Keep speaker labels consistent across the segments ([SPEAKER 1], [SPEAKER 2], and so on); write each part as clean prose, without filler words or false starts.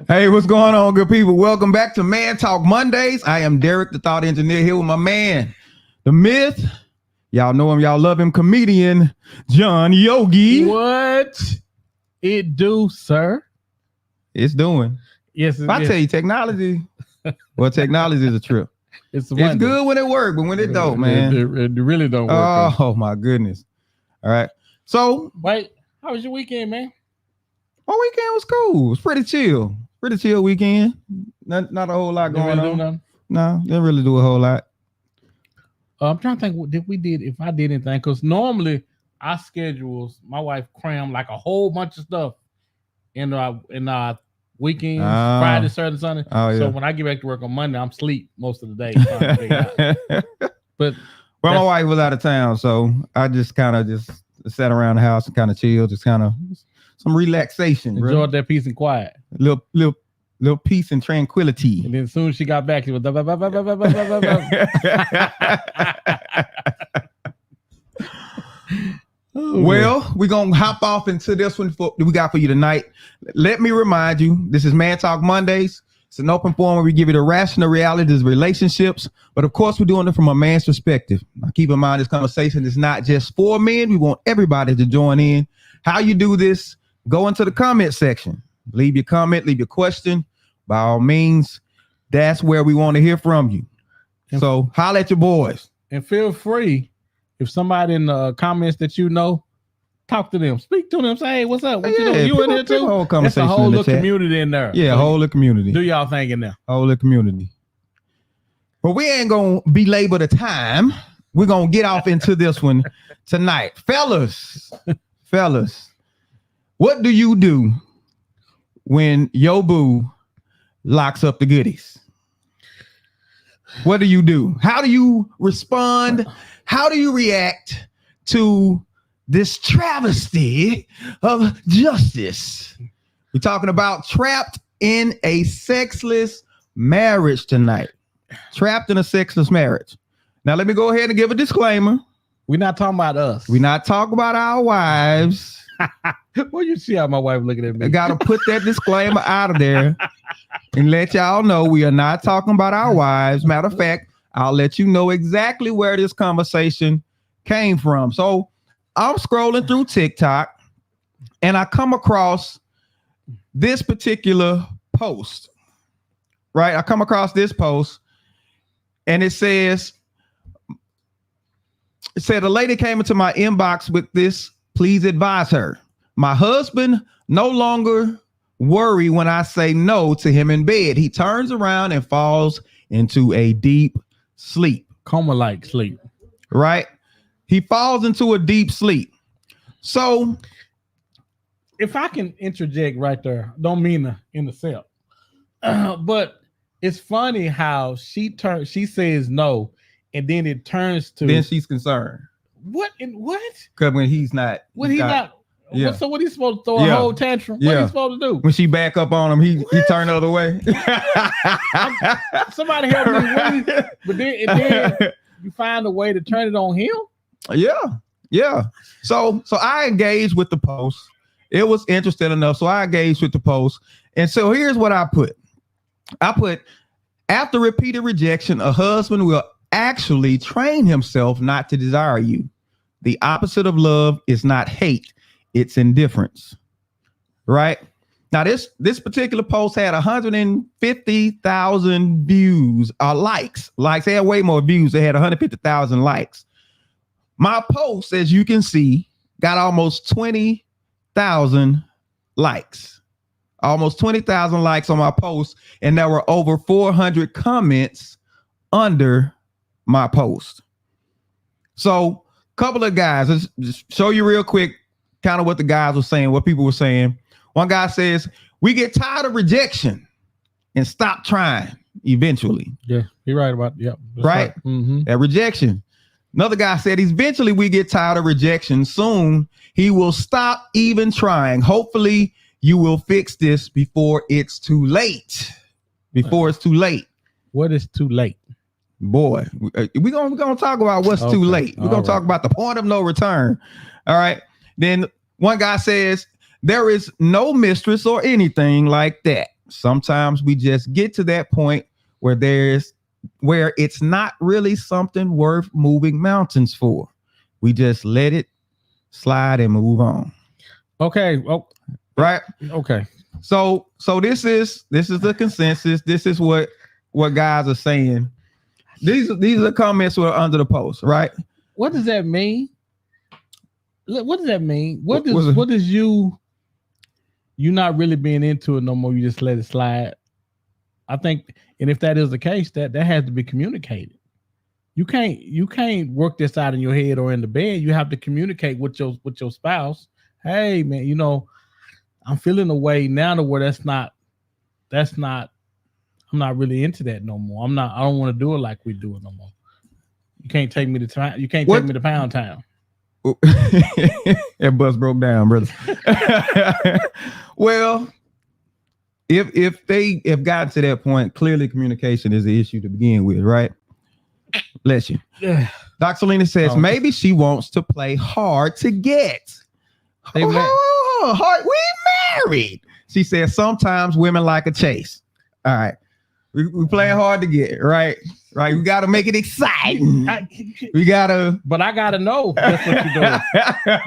[SPEAKER 1] Hey, what's going on, good people? Welcome back to Man Talk Mondays. I am Derek, the thought engineer, here with my man, the myth. Y'all know him, y'all love him, comedian John Yogi.
[SPEAKER 2] What it do, sir?
[SPEAKER 1] It's doing.
[SPEAKER 2] Yes,
[SPEAKER 1] If I tell you technology, well, technology is a trip.
[SPEAKER 2] It's
[SPEAKER 1] good when it works, but when it don't, man.
[SPEAKER 2] It really don't work.
[SPEAKER 1] Oh, my goodness. All right. So,
[SPEAKER 2] wait, how was your weekend, man?
[SPEAKER 1] my weekend was cool. It was pretty chill. Pretty chill weekend. Not a whole lot going on. No, didn't really do a whole lot.
[SPEAKER 2] I'm trying to think if I did anything, because normally our schedules, my wife crammed like a whole bunch of stuff in our weekends, Friday, Saturday, Sunday.
[SPEAKER 1] Oh, yeah.
[SPEAKER 2] So when I get back to work on Monday, I'm asleep most of the day. Trying to figure out. But
[SPEAKER 1] my wife was out of town, so I just kind of just sat around the house and kind of chilled, just kind of some relaxation.
[SPEAKER 2] Enjoyed that peace and quiet.
[SPEAKER 1] Little peace and tranquility.
[SPEAKER 2] And then as soon as she got back, she was
[SPEAKER 1] Well, we're gonna hop off into this one we got for you tonight. Let me remind you, this is Man Talk Mondays. It's an open forum where we give you the rational realities of relationships, but of course we're doing it from a man's perspective. Now, keep in mind, this conversation is not just for men. We want everybody to join in. How you do this? Go into the comment section. Leave your comment, leave your question. By all means, that's where we want to hear from you. So holler at your boys.
[SPEAKER 2] And feel free, if somebody in the comments that you know, talk to them. Speak to them. Say, hey, what's up? What you doing? You in here too? It's a whole little community in there.
[SPEAKER 1] Yeah, so whole little community.
[SPEAKER 2] Do y'all think in there?
[SPEAKER 1] Whole little community. But we ain't going to belabor the time. We're going to get off into this one tonight. Fellas, what do you do when your boo locks up the goodies? What do you do? How do you respond? How do you react to this travesty of justice? We're talking about trapped in a sexless marriage tonight. Trapped in a sexless marriage. Now, let me go ahead and give a disclaimer.
[SPEAKER 2] We're not talking about us.
[SPEAKER 1] We're not talking about our wives.
[SPEAKER 2] Well, you see how my wife looking at me.
[SPEAKER 1] I gotta put that disclaimer out of there and let y'all know we are not talking about our wives. Matter of fact, I'll let you know exactly where this conversation came from. So I'm scrolling through TikTok and I come across this particular post. Right? I come across this post and it said a lady came into my inbox with this. Please advise her. My husband no longer worry when I say no to him in bed. He turns around and falls into a deep sleep.
[SPEAKER 2] Coma-like sleep.
[SPEAKER 1] Right? He falls into a deep sleep. So
[SPEAKER 2] if I can interject right there, don't mean to intercept. But it's funny how she says no, and then it turns to
[SPEAKER 1] then she's concerned.
[SPEAKER 2] What?
[SPEAKER 1] Because when he's not. Yeah.
[SPEAKER 2] So what he's supposed to throw a whole tantrum? What he's supposed to do?
[SPEAKER 1] When she back up on him, he turned the other way.
[SPEAKER 2] Somebody help me. But then you find a way to turn it on him?
[SPEAKER 1] Yeah. So I engaged with the post. It was interesting enough. So I engaged with the post. And so here's what I put. After repeated rejection, a husband will actually train himself not to desire you. The opposite of love is not hate. It's indifference, right? Now, this particular post had 150,000 views, likes. They had way more views. They had 150,000 likes. My post, as you can see, got almost 20,000 likes. Almost 20,000 likes on my post, and there were over 400 comments under my post. So, a couple of guys, let's just show you real quick kind of what the guys were saying, what people were saying. One guy says, we get tired of rejection and stop trying eventually.
[SPEAKER 2] Yeah, you're right about that. Yeah,
[SPEAKER 1] right? Mm-hmm. That rejection. Another guy said, eventually we get tired of rejection. Soon he will stop even trying. Hopefully you will fix this before it's too late. Before it's too late.
[SPEAKER 2] What is too late?
[SPEAKER 1] Boy, we're gonna talk about what's too late. We're gonna talk about the point of no return. All right. Then one guy says, there is no mistress or anything like that. sometimes we just get to that point where it's not really something worth moving mountains for. We just let it slide and move on.
[SPEAKER 2] Okay. Oh,
[SPEAKER 1] right.
[SPEAKER 2] Okay.
[SPEAKER 1] So this is the consensus. This is what guys are saying. These are the comments were under the post, right?
[SPEAKER 2] What does that mean? What does that mean? What does you not really being into it no more? You just let it slide. I think, and if that is the case, that has to be communicated. You can't work this out in your head or in the bed. You have to communicate with your spouse. Hey man, you know, I'm feeling a way now to where that's not. I'm not really into that no more. I don't want to do it like we do it no more. You can't take me to time. You can't take me to Pound Town.
[SPEAKER 1] That bus broke down, brother. Well, if they have gotten to that point, clearly communication is the issue to begin with, right? Bless you.
[SPEAKER 2] Yeah.
[SPEAKER 1] Dr. Selena says maybe she wants to play hard to get. Hard. We married. She says sometimes women like a chase. All right. We playing hard to get, right? Right. We got to make it exciting. We got to.
[SPEAKER 2] But I got to know that's what you're doing.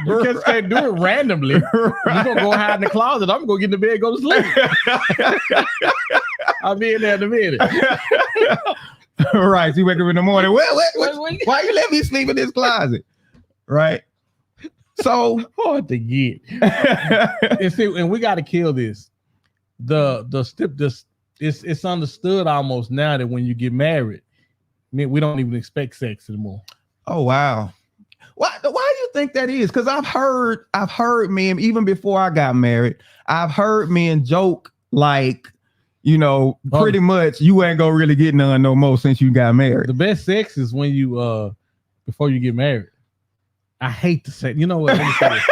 [SPEAKER 2] You just can't do it randomly. You're going to go hide in the closet. I'm going to get in the bed and go to sleep. I'll be in there in a minute.
[SPEAKER 1] Right. So you wake up in the morning. Why you let me sleep in this closet? Right. So
[SPEAKER 2] hard to get. And we got to kill this. It's understood almost now that when you get married, we don't even expect sex anymore.
[SPEAKER 1] Oh wow. Why do you think that is? Because I've heard men, even before I got married, I've heard men joke like, you know, pretty much you ain't gonna really get none no more since you got married.
[SPEAKER 2] The best sex is when you before you get married. I hate to say, you know what? Let me say this.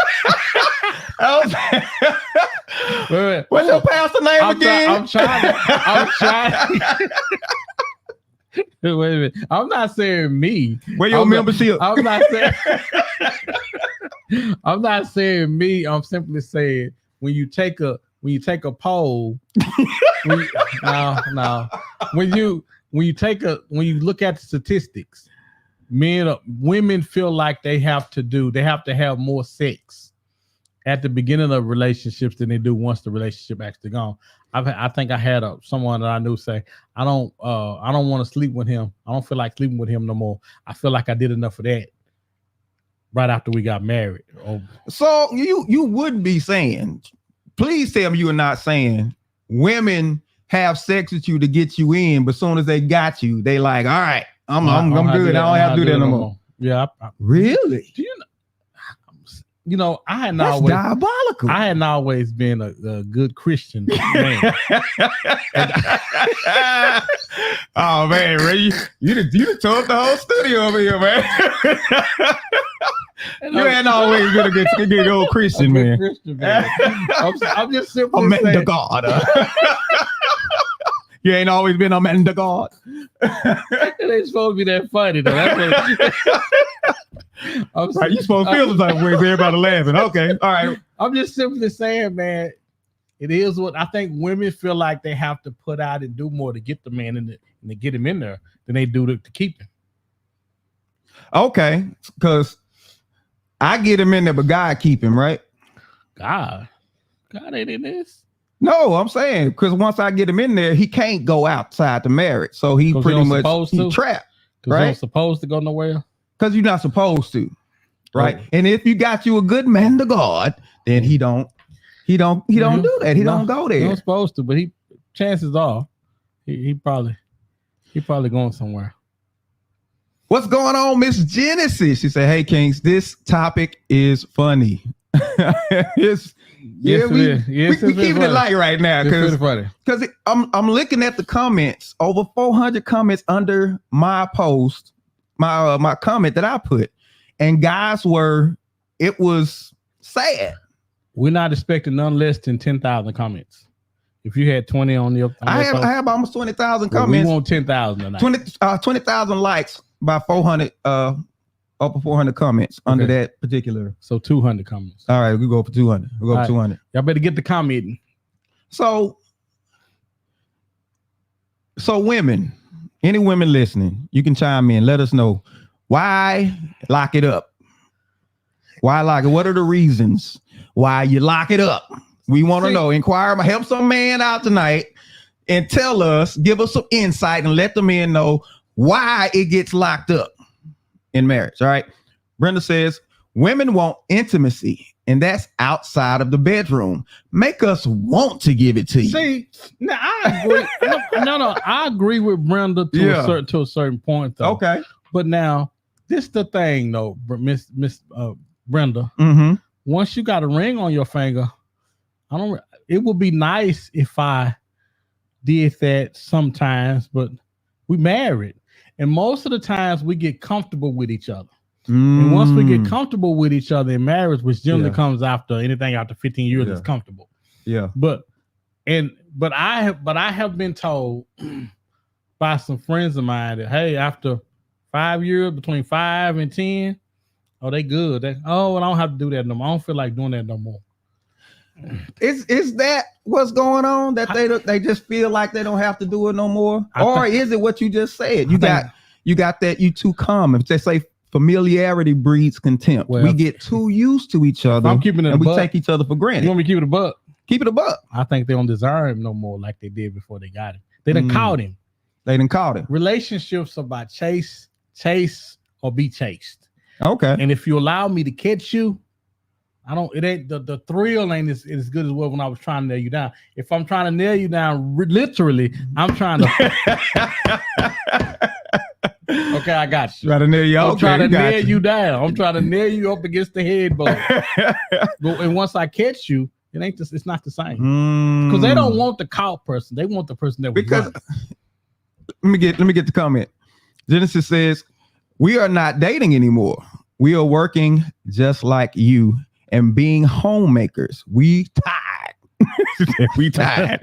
[SPEAKER 1] What's your pastor name again?
[SPEAKER 2] I'm trying. Wait a minute. I'm not saying me.
[SPEAKER 1] Where your membership?
[SPEAKER 2] I'm not saying me. I'm simply saying when you take a poll. when you look at the statistics, women feel like they have to have more sex at the beginning of relationships than they do once the relationship actually gone. I think I had someone that I knew say, I don't want to sleep with him. I don't feel like sleeping with him no more. I feel like I did enough of that right after we got married.
[SPEAKER 1] So you would be saying, please tell me you are not saying women have sex with you to get you in, but as soon as they got you, they like, all right, I'm good. I don't have to do that no more.
[SPEAKER 2] Yeah.
[SPEAKER 1] Really?
[SPEAKER 2] Do you know, I hadn't
[SPEAKER 1] That's
[SPEAKER 2] always
[SPEAKER 1] diabolical.
[SPEAKER 2] I hadn't always been a good Christian man.
[SPEAKER 1] Oh man, Ray, you told the whole studio over here, man. You ain't always been a good old Christian, man.
[SPEAKER 2] I'm just simply
[SPEAKER 1] a man
[SPEAKER 2] saying,
[SPEAKER 1] to God. You ain't always been a man to God.
[SPEAKER 2] It ain't supposed to be that funny though. That's what
[SPEAKER 1] right, you supposed to feel the type of way everybody laughing. Okay, all right.
[SPEAKER 2] I'm just simply saying, man, it is what I think women feel like they have to put out and do more to get the man and to get him in there than they do to keep him.
[SPEAKER 1] Okay, because I get him in there, but God keep him, right?
[SPEAKER 2] God ain't in this.
[SPEAKER 1] No, I'm saying because once I get him in there, he can't go outside the marriage, so he pretty much trapped. Right?
[SPEAKER 2] You're supposed to go nowhere.
[SPEAKER 1] Because you're not supposed to, right? And if you got you a good man to God, then he don't do that. He don't go there.
[SPEAKER 2] He's not supposed to, but chances are he probably going somewhere.
[SPEAKER 1] What's going on, Miss Genesis? She said, "Hey Kings, this topic is funny." We keeping it light right now because I'm looking at the comments. Over 400 comments under my post. My comment that I put, and guys it was sad.
[SPEAKER 2] We're not expecting none less than 10,000 comments. If you had 20 on your,
[SPEAKER 1] I have almost 20,000 comments.
[SPEAKER 2] We want 10,000
[SPEAKER 1] tonight. 20,000 likes by 400 over 400 comments under that particular.
[SPEAKER 2] So 200 comments.
[SPEAKER 1] All right, we go for 200. We'll go for 200.
[SPEAKER 2] Y'all better get the commenting.
[SPEAKER 1] So So women, any women listening, you can chime in. Let us know why lock it up. Why lock it? What are the reasons why you lock it up? We want to know. Inquire, help some man out tonight and tell us, give us some insight and let the men know why it gets locked up in marriage. All right. Brenda says, women want intimacy, and that's outside of the bedroom. Make us want to give it to you.
[SPEAKER 2] See, now I agree. No, I agree with Brenda to a certain point, though.
[SPEAKER 1] Okay.
[SPEAKER 2] But now, this the thing, though, Miss Brenda.
[SPEAKER 1] Mm-hmm.
[SPEAKER 2] Once you got a ring on your finger, it would be nice if I did that sometimes, but we married. And most of the times we get comfortable with each other. And once we get comfortable with each other in marriage, which generally comes after anything after 15 years, is comfortable. Yeah. But I have been told by some friends of mine that, hey, after 5 years, between 5 and 10, oh, they good. I don't have to do that no more. I don't feel like doing that no more.
[SPEAKER 1] Is that what's going on? That they just feel like they don't have to do it no more? Or is it what you just said? You got that you too common. They say familiarity breeds contempt. Well, we get too used to each other.
[SPEAKER 2] I'm keeping it
[SPEAKER 1] and we take each other for granted.
[SPEAKER 2] You want me to keep it a buck?
[SPEAKER 1] Keep it a buck.
[SPEAKER 2] I think they don't desire him no more like they did before they got him. They done caught him.
[SPEAKER 1] They done caught him.
[SPEAKER 2] Relationships are about chase or be chased.
[SPEAKER 1] Okay.
[SPEAKER 2] And if you allow me to catch you, it ain't the thrill ain't as good as well when I was trying to nail you down. If I'm trying to nail you down, literally, I'm trying to. Okay, I got you.
[SPEAKER 1] Try to nail you.
[SPEAKER 2] I'm trying to nail you down. I'm trying to nail you up against the headboard. And once I catch you, it's not the same. Because they don't want the caught person. They want the person that was running.
[SPEAKER 1] Let me get the comment. Genesis says, we are not dating anymore. We are working just like you and being homemakers. We tired. We tired.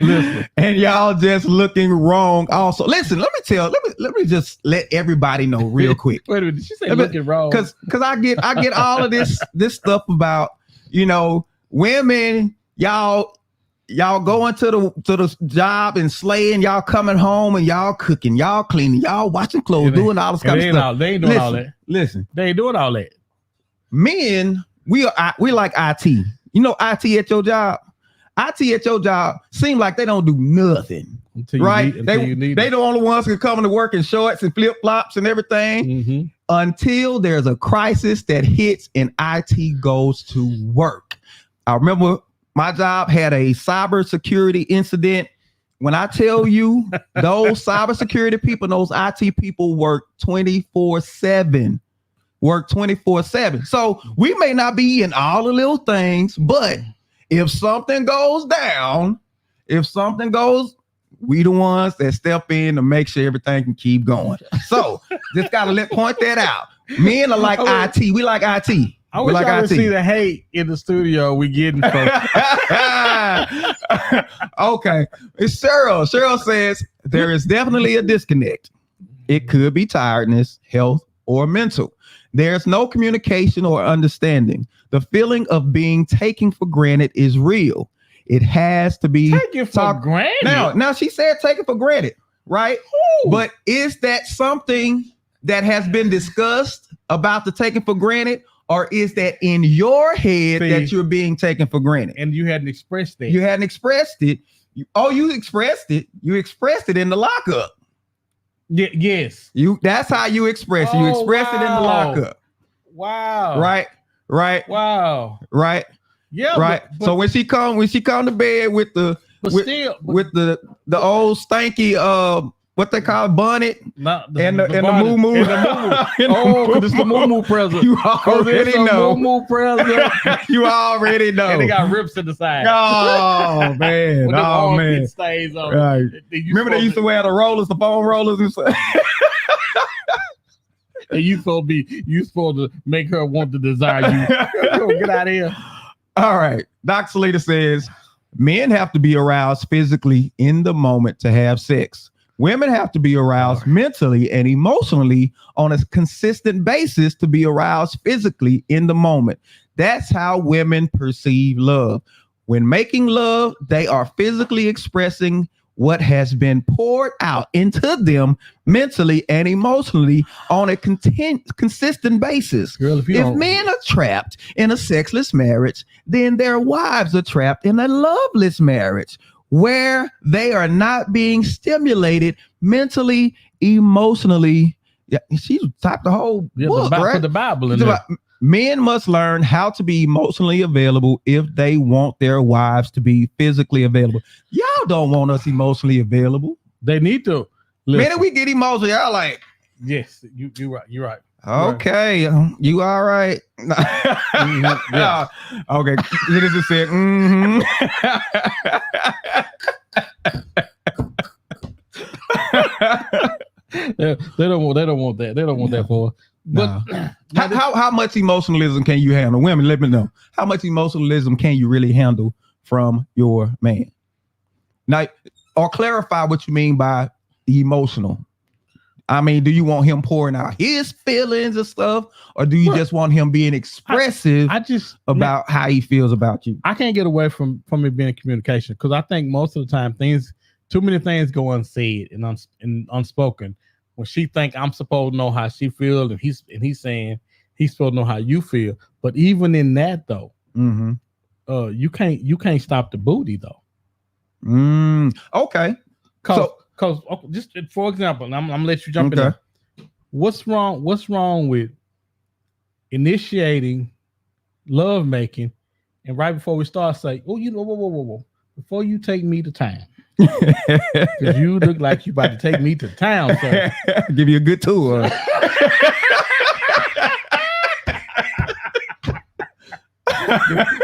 [SPEAKER 1] And y'all just looking wrong also. Listen, let me just let everybody know real quick.
[SPEAKER 2] Wait a minute, did she say looking wrong?
[SPEAKER 1] Because I get all of this stuff about, women, y'all going to the job and slaying, y'all coming home and y'all cooking, y'all cleaning, y'all washing clothes, doing all this kind of stuff.
[SPEAKER 2] They ain't doing all that.
[SPEAKER 1] Listen.
[SPEAKER 2] They ain't doing all that.
[SPEAKER 1] Men, we like IT. You know IT at your job? IT at your job seem like they don't do nothing. They the only ones who come to work in shorts and flip-flops and everything until there's a crisis that hits and IT goes to work. I remember my job had a cybersecurity incident. When I tell you those cybersecurity people, those IT people work 24/7. Work 24/7. So we may not be in all the little things, but if something goes down, we the ones that step in to make sure everything can keep going. So just gotta point that out. Men are like IT. We like IT.
[SPEAKER 2] I wish I could see the hate in the studio we getting from.
[SPEAKER 1] Okay. It's Cheryl. Cheryl says there is definitely a disconnect. It could be tiredness, health, or mental. There's no communication or understanding. The feeling of being taken for granted is real. It has to be
[SPEAKER 2] taken for granted.
[SPEAKER 1] Now she said taken for granted, right? Ooh. But is that something that has been discussed about the taken for granted, or is that in your head that you're being taken for granted?
[SPEAKER 2] And you hadn't expressed it.
[SPEAKER 1] You hadn't expressed it. You expressed it. You expressed it in the lockup.
[SPEAKER 2] Yes.
[SPEAKER 1] That's how you express it. You express it in the lockup.
[SPEAKER 2] Wow.
[SPEAKER 1] Right.
[SPEAKER 2] Wow.
[SPEAKER 1] Right.
[SPEAKER 2] Yeah.
[SPEAKER 1] Right. But so when she come to bed with the old stanky what they call bonnet and the moo-moo.
[SPEAKER 2] It's the moo-moo present.
[SPEAKER 1] You already know.
[SPEAKER 2] Moo-moo present.
[SPEAKER 1] You already know.
[SPEAKER 2] And they got rips to the side.
[SPEAKER 1] Oh man. Man.
[SPEAKER 2] Stays on.
[SPEAKER 1] Right. Remember they used to wear the foam rollers and stuff.
[SPEAKER 2] And you supposed to make her want to desire you. Get out of here.
[SPEAKER 1] All right. Doc Salita says men have to be aroused physically in the moment to have sex. Women have to be aroused mentally and emotionally on a consistent basis to be aroused physically in the moment. That's how women perceive love. When making love, they are physically expressing what has been poured out into them mentally and emotionally on a consistent basis.
[SPEAKER 2] Girl, if
[SPEAKER 1] men are trapped in a sexless marriage, then their wives are trapped in a loveless marriage where they are not being stimulated mentally, emotionally. Yeah, she typed the whole book, right?
[SPEAKER 2] Put the Bible in there.
[SPEAKER 1] Men must learn how to be emotionally available if they want their wives to be physically available. Y'all don't want us emotionally available.
[SPEAKER 2] They need to.
[SPEAKER 1] Listen. Man, if we get emotional, y'all like,
[SPEAKER 2] yes, you're right. You're right.
[SPEAKER 1] Okay, you all right?
[SPEAKER 2] Mm-hmm. Yeah.
[SPEAKER 1] Okay, this is it. Mm-hmm.
[SPEAKER 2] They don't want that. They don't want that for. But
[SPEAKER 1] how much emotionalism can you handle? Women, let me know. How much emotionalism can you really handle from your man? Now, or clarify what you mean by emotional. I mean, do you want him pouring out his feelings and stuff, or do you just want him being expressive about how he feels about you?
[SPEAKER 2] I can't get away from it being communication, because I think most of the time too many things go unsaid and unspoken. When she think I'm supposed to know how she feels, and he's saying he's supposed to know how you feel. But even in that though, you can't stop the booty though.
[SPEAKER 1] Okay.
[SPEAKER 2] Because just for example, I'm gonna let you jump in there. What's wrong with initiating love making, and right before we start say, oh, whoa, before you take me to town, because you look like you about to take me to town, sir.
[SPEAKER 1] Give you a good tour.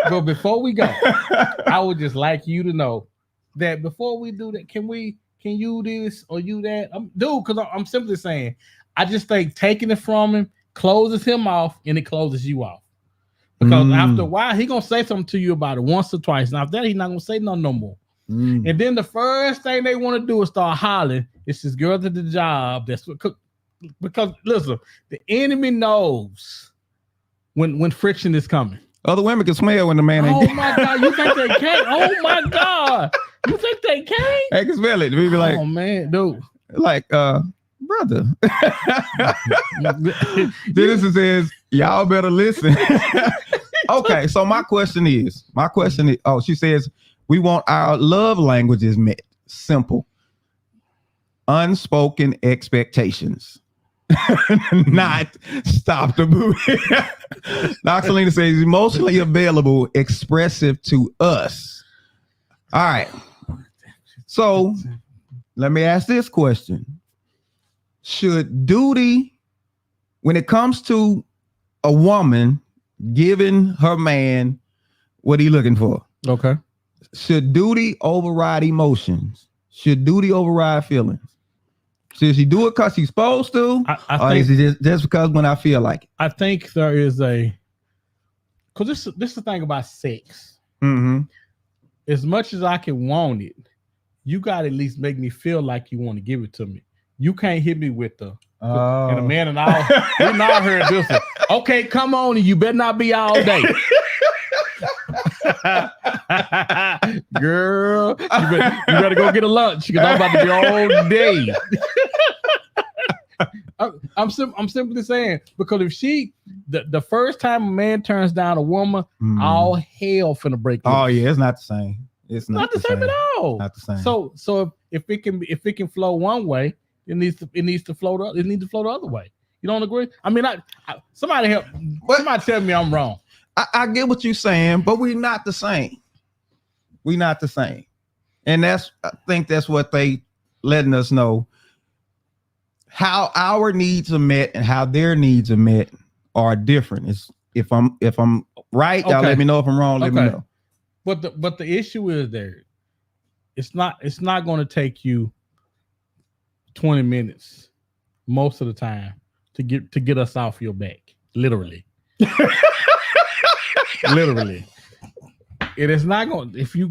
[SPEAKER 2] But before we go, I would just like you to know that before we do that, can you this or you that? Dude, because I'm simply saying, I just think taking it from him closes him off, and it closes you off. Because after a while, he gonna say something to you about it once or twice. Now, after that, he's not gonna say nothing no more. And then the first thing they want to do is start hollering. It's this girl at the job. Because listen, the enemy knows when friction is coming.
[SPEAKER 1] Other women can smell when the man ain't.
[SPEAKER 2] Oh my God, you think they can't? Oh my God, you think they can't?
[SPEAKER 1] They can smell it. We be like,
[SPEAKER 2] oh man, dude,
[SPEAKER 1] like brother. Dennis says, y'all better listen. Okay, so my question is, she says, we want our love languages met. Simple. Unspoken expectations. Not stop the booty. Noxalina says, emotionally available, expressive to us. All right. So let me ask this question. Should duty, when it comes to a woman giving her man what he looking for,
[SPEAKER 2] okay,
[SPEAKER 1] should duty override emotions? Should duty override feelings? Should she do it because she's supposed to? Or is it just because when I feel like it?
[SPEAKER 2] I think there is because this is the thing about sex. As much as I can want it, you got to at least make me feel like you want to give it to me. You can't hit me with and a man and all. We not heard this one. Okay, come on, and you better not be all day. Girl, you better go get a lunch, because I'm about to be all day. I'm simply saying, because if the first time a man turns down a woman, all hell finna break loose.
[SPEAKER 1] Oh yeah, it's not the same. It's not
[SPEAKER 2] the same at all.
[SPEAKER 1] Not the same.
[SPEAKER 2] So if it can flow one way, it needs to flow the other way. You don't agree? I mean, somebody tell me I'm wrong.
[SPEAKER 1] I get what you're saying, but we're not the same. We're not the same. And I think that's what they letting us know. How our needs are met and how their needs are met are different. It's if I'm right, y'all let me know. If I'm wrong, let me know.
[SPEAKER 2] But the issue is there. It's not going to take you 20 minutes most of the time to get us off your back. Literally. Literally. It is not going. If you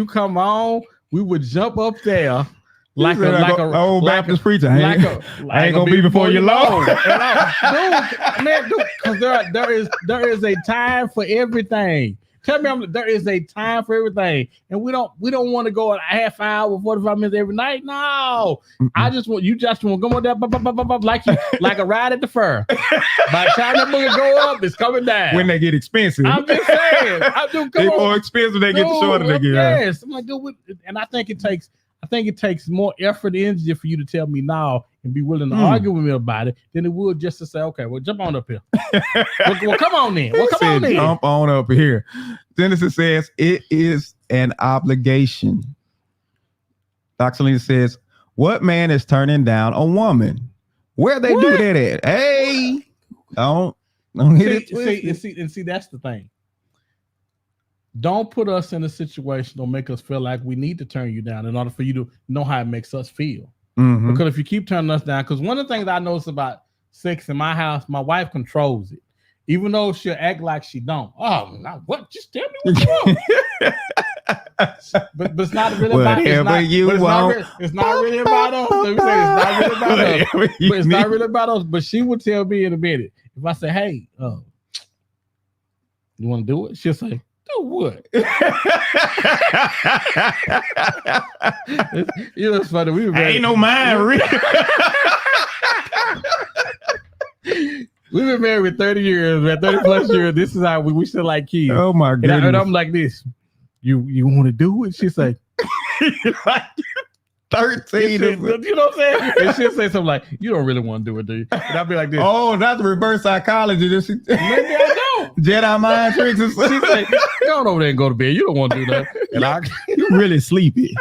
[SPEAKER 2] come on, we would jump up there like a
[SPEAKER 1] old Baptist preacher. I ain't gonna be before you long.
[SPEAKER 2] Dude, because there is a time for everything. Tell me there is a time for everything, and we don't want to go a half hour, 45 minutes every night. No, I just want you just want to go on there, like a ride at the fair. By the time that booger go up, it's coming down.
[SPEAKER 1] When they get expensive,
[SPEAKER 2] I'm just saying,
[SPEAKER 1] they more expensive. They get the shorter they get.
[SPEAKER 2] Yes, I'm like, and I think it takes more effort and energy for you to tell me now and be willing to argue with me about it than it would just to say, okay, well, jump on up here. well, come on then. Well, come on then.
[SPEAKER 1] Jump on up here. Genesis says it is an obligation. Dr. Selena says, what man is turning down a woman? Where they do that at? Hey, don't hit it.
[SPEAKER 2] See, that's the thing. Don't put us in a situation or make us feel like we need to turn you down in order for you to know how it makes us feel.
[SPEAKER 1] Mm-hmm.
[SPEAKER 2] Because if you keep turning us down, because one of the things I notice about sex in my house, my wife controls it. Even though she'll act like she don't. Oh, now what? Just tell me what you want. but it's not really about it's not really about us. Let me say it's not really about us. But it's not really about us. But she will tell me in a minute. If I say, hey, you want to do it? She'll say, do what? You know, it's funny.
[SPEAKER 1] Ain't no mind.
[SPEAKER 2] We've been married 30 years, man, 30 plus years. This is how we still like kids.
[SPEAKER 1] Oh my goodness.
[SPEAKER 2] And I'm like this. You want to do it? She say,
[SPEAKER 1] like 13.
[SPEAKER 2] You know what I'm saying? And she'll say something like, you don't really want to do it, do you? And I'll be like this.
[SPEAKER 1] Oh, that's reverse psychology.
[SPEAKER 2] Maybe I don't.
[SPEAKER 1] Jedi mind tricks.
[SPEAKER 2] She say, go on over there and go to bed. You don't want to do that. And
[SPEAKER 1] you really sleepy.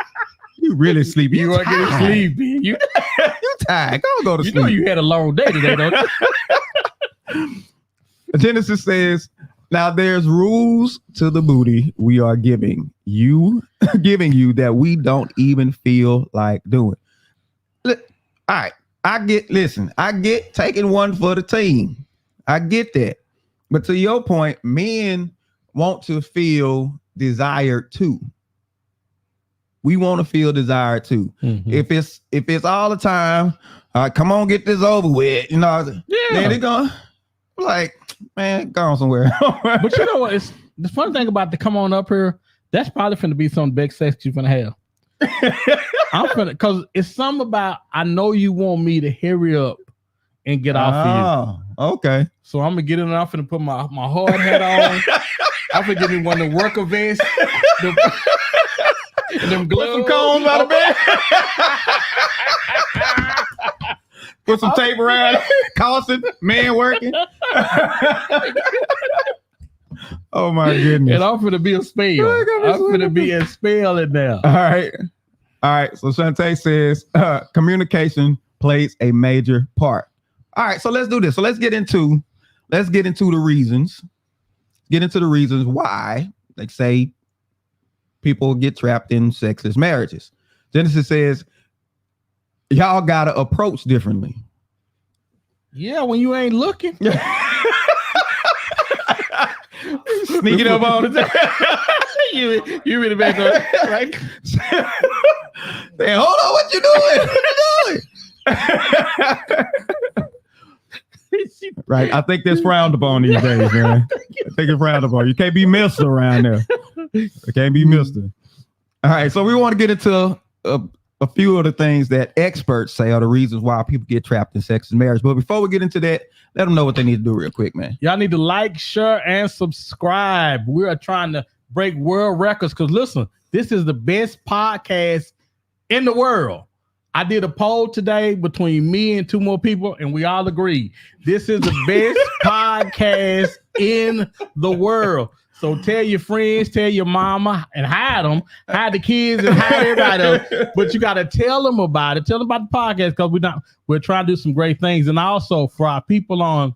[SPEAKER 1] You really sleepy.
[SPEAKER 2] You are getting sleepy. You
[SPEAKER 1] tired. Go to sleep.
[SPEAKER 2] You know you had a long day today, don't you?
[SPEAKER 1] Genesis says, now there's rules to the booty we are giving you that we don't even feel like doing. All right. I get taking one for the team. I get that. But to your point, men want to feel desired too. We want to feel desired too. Mm-hmm. If it's all the time, all right, come on, get this over with. You know, then they're going like, man, go on somewhere.
[SPEAKER 2] But you know what? It's the fun thing about the come on up here. That's probably finna be some big sex you're finna have. I'm finna, because it's something about, I know you want me to hurry up and get off of you.
[SPEAKER 1] Okay.
[SPEAKER 2] So I'm gonna get in and I'm finna put my hard hat on. I'm finna get me one of the worker vests. Them gloves.
[SPEAKER 1] Put some combs out of bed. Put some tape around. Caution, man working. Oh my goodness.
[SPEAKER 2] And I'm finna be a spell. I'm finna be a spell in there.
[SPEAKER 1] All right. So Shantae says communication plays a major part. All right, so let's do this. So let's get into the reasons. Get into the reasons why they say people get trapped in sexless marriages. Genesis says, y'all gotta approach differently.
[SPEAKER 2] Yeah, when you ain't looking.
[SPEAKER 1] Sneaking up on it.
[SPEAKER 2] you really back on right?
[SPEAKER 1] Say, hold on, what you doing? What you doing? Right. I think that's frowned upon these days, man. I think it's frowned upon. You can't be Mr. around there. You can't be Mr. All right. So we want to get into a few of the things that experts say are the reasons why people get trapped in sex and marriage. But before we get into that, let them know what they need to do real quick, man.
[SPEAKER 2] Y'all need to like, share, and subscribe. We are trying to break world records because listen, this is the best podcast in the world. I did a poll today between me and two more people, and we all agree this is the best podcast in the world. So tell your friends, tell your mama, and hide them, hide the kids, and hide everybody else. But you got to tell them about it. Tell them about the podcast because we're trying to do some great things, and also for our people on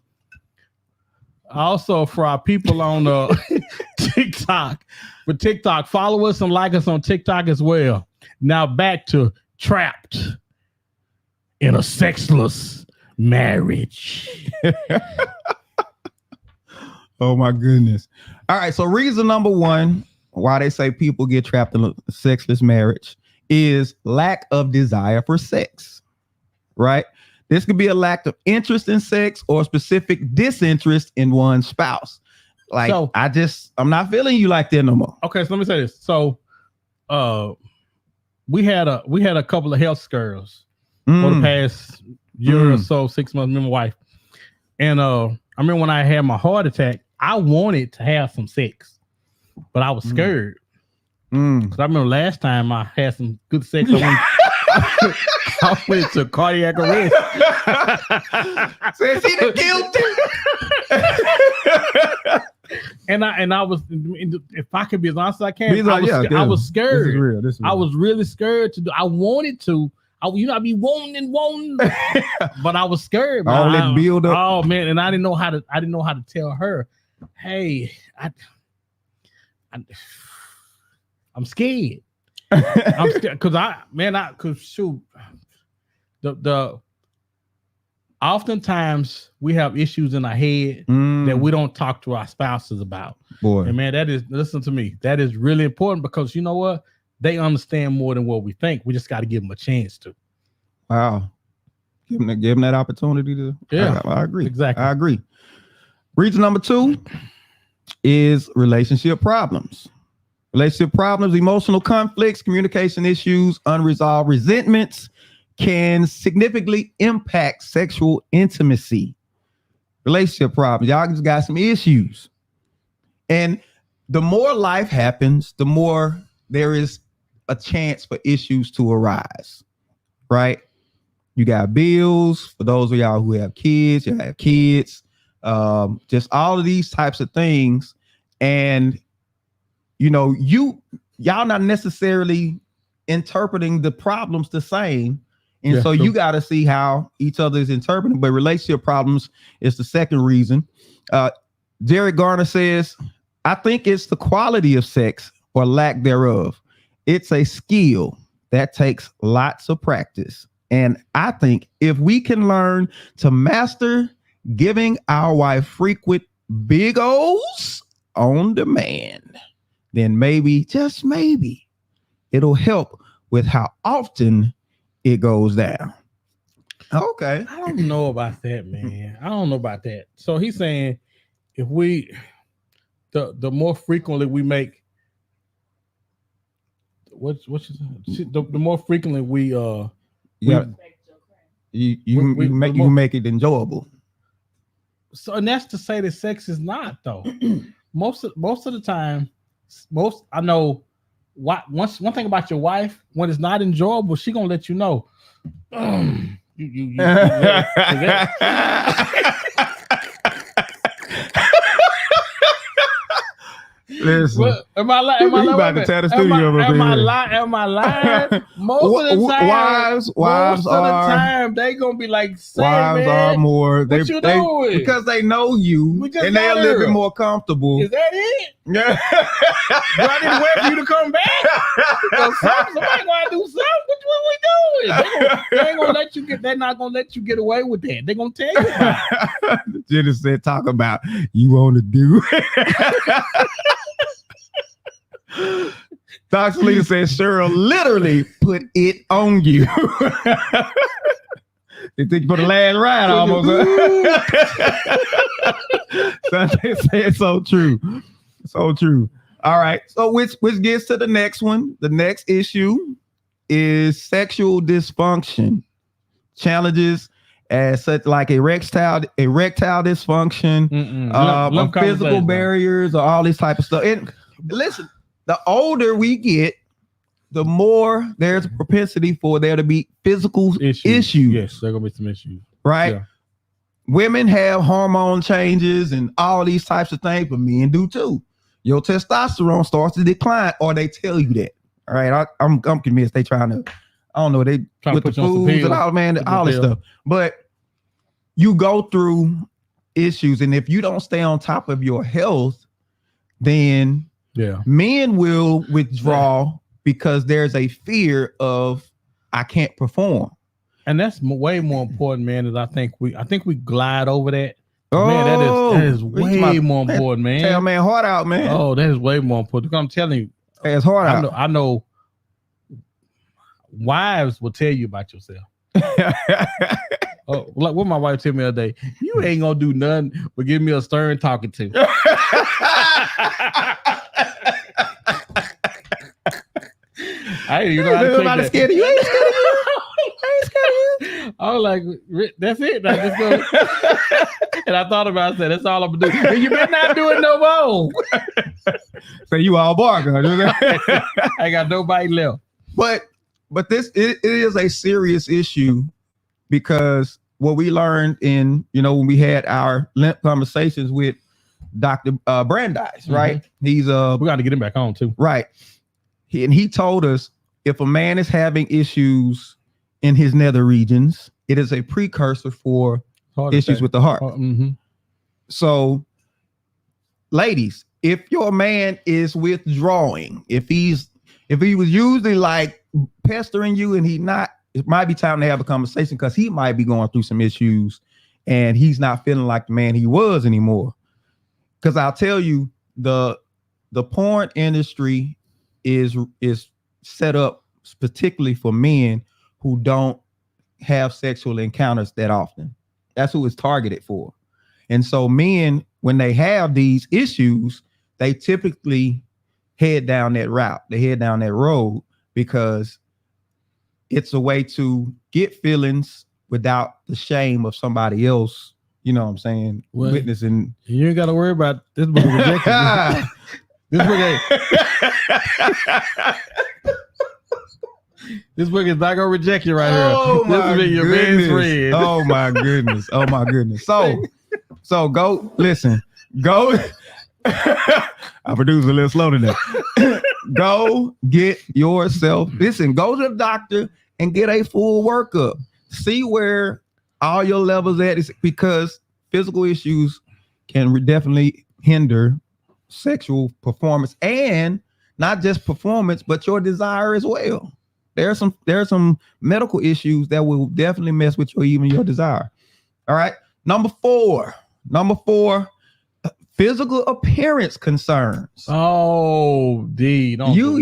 [SPEAKER 2] TikTok. For TikTok, follow us and like us on TikTok as well. Now back to trapped in a sexless marriage.
[SPEAKER 1] Oh my goodness. All right. So reason number one why they say people get trapped in a sexless marriage is lack of desire for sex, right? This could be a lack of interest in sex or specific disinterest in one's spouse. Like,
[SPEAKER 2] So-
[SPEAKER 1] I'm not feeling you like that no more.
[SPEAKER 2] Okay, so let me say this. So, we had a couple of health scares for the past year or so, 6 months. Me and my wife, and I remember when I had my heart attack, I wanted to have some sex, but I was scared because I remember last time I had some good sex. I went to cardiac arrest.
[SPEAKER 1] Says he the guilty.
[SPEAKER 2] And I was, if I could be as honest as I can, I was scared.
[SPEAKER 1] This is real.
[SPEAKER 2] I was really scared to do. I wanted to. I be wanting, but I was scared. Man.
[SPEAKER 1] All that build up.
[SPEAKER 2] Oh man, and I didn't know how to tell her, hey, I'm scared. I'm scared because shoot, the oftentimes we have issues in our head that we don't talk to our spouses about.
[SPEAKER 1] Boy,
[SPEAKER 2] and man, listen to me. That is really important because you know what? They understand more than what we think. We just got to give them a chance to.
[SPEAKER 1] Wow. Give them that opportunity to.
[SPEAKER 2] Yeah,
[SPEAKER 1] I agree.
[SPEAKER 2] Exactly.
[SPEAKER 1] I agree. Reason number 2 is relationship problems. Relationship problems, emotional conflicts, communication issues, unresolved resentments can significantly impact sexual intimacy. Relationship problems. Y'all just got some issues. And the more life happens, the more there is a chance for issues to arise, right? You got bills. For those of y'all who have kids, you have kids, just all of these types of things. And, you know, y'all not necessarily interpreting the problems the same. And so you got to see how each other is interpreting. But relationship problems is the second reason. Jared Garner says, I think it's the quality of sex or lack thereof. It's a skill that takes lots of practice. And I think if we can learn to master giving our wife frequent big O's on demand, then maybe, just maybe, it'll help with how often it goes down. Okay.
[SPEAKER 2] I don't know about that, man. I don't know about that. So he's saying if we, the more frequently we make, the more frequently we
[SPEAKER 1] you make it enjoyable.
[SPEAKER 2] So, and that's to say that sex is not though. most of the time, I know. One thing about your wife, when it's not enjoyable, she gonna let you know.
[SPEAKER 1] Listen,
[SPEAKER 2] well, am I lying?
[SPEAKER 1] About to tear the studio up.
[SPEAKER 2] Am I lying? Most of the time,
[SPEAKER 1] wives are.
[SPEAKER 2] The time, they gonna be like,
[SPEAKER 1] wives
[SPEAKER 2] man,
[SPEAKER 1] are more.
[SPEAKER 2] What you doing?
[SPEAKER 1] Because they know you, and they're a little bit more comfortable.
[SPEAKER 2] Is that it?
[SPEAKER 1] Yeah.
[SPEAKER 2] Do I need to wait for you to come back? Somebody gonna do something. What we doing? They ain't gonna let you get. They're not gonna let you get away with that. They're gonna tell you about it.
[SPEAKER 1] Jenna said, "Talk about you want to do." Dr. Lee said, "Cheryl literally put it on you." They think you put the last ride almost. Sunday said, "So true, so true." All right, so which gets to the next one. The next issue is sexual dysfunction, challenges as such like erectile dysfunction, physical barriers, or all this type of stuff. And listen, the older we get, the more there's a propensity for there to be physical issues.
[SPEAKER 2] Yes, there are gonna be some issues.
[SPEAKER 1] Right? Yeah. Women have hormone changes and all these types of things, but men do too. Your testosterone starts to decline, or they tell you that. All right, I'm convinced they trying to. I don't know. They
[SPEAKER 2] trying
[SPEAKER 1] with
[SPEAKER 2] to
[SPEAKER 1] the foods and all, man, all this stuff. But you go through issues, and if you don't stay on top of your health, then men will withdraw because there's a fear of I can't perform.
[SPEAKER 2] And that's way more important, man. As I think we glide over that. Man, that is way more important, man.
[SPEAKER 1] Tell man, heart out, man.
[SPEAKER 2] Oh, that is way more important. I'm telling you,
[SPEAKER 1] it's hard out.
[SPEAKER 2] I know. Wives will tell you about yourself. Oh, like what my wife told me the other day, you ain't gonna do nothing but give me a stern talking to. I ain't even know how to take that.
[SPEAKER 1] Scared of you. I ain't scared of you. I ain't scared of you.
[SPEAKER 2] I was like, that's it. I just go. And I thought about it. I said, that's all I'm gonna do. And you better not do it no more.
[SPEAKER 1] So you all barking.
[SPEAKER 2] I ain't got nobody left.
[SPEAKER 1] But this it is a serious issue, because what we learned in, when we had our conversations with Dr. Brandeis, right? He's
[SPEAKER 2] we got to get him back on too.
[SPEAKER 1] Right. He told us if a man is having issues in his nether regions, it is a precursor for issues with the heart. So, ladies, if your man is withdrawing, if he was usually like pestering you and it might be time to have a conversation, because he might be going through some issues and he's not feeling like the man he was anymore. Because I'll tell you, the porn industry is set up particularly for men who don't have sexual encounters that often. That's who it's targeted for. And so men, when they have these issues, they typically head down that route. They head down that road because it's a way to get feelings without the shame of somebody else, you know what I'm saying, witnessing.
[SPEAKER 2] You ain't got to worry about this book of rejection. This book ain't. This book is not gonna reject you right here. This is your best friend.
[SPEAKER 1] Oh my goodness. Oh my goodness. So go listen. Go. I produced a little slow today. Go get yourself. Listen. Go to the doctor and get a full workup. See where all your levels at is, because physical issues can definitely hinder sexual performance, and not just performance, but your desire as well. There are some medical issues that will definitely mess with your desire. All right. Number four, physical appearance concerns.
[SPEAKER 2] Oh, D.
[SPEAKER 1] You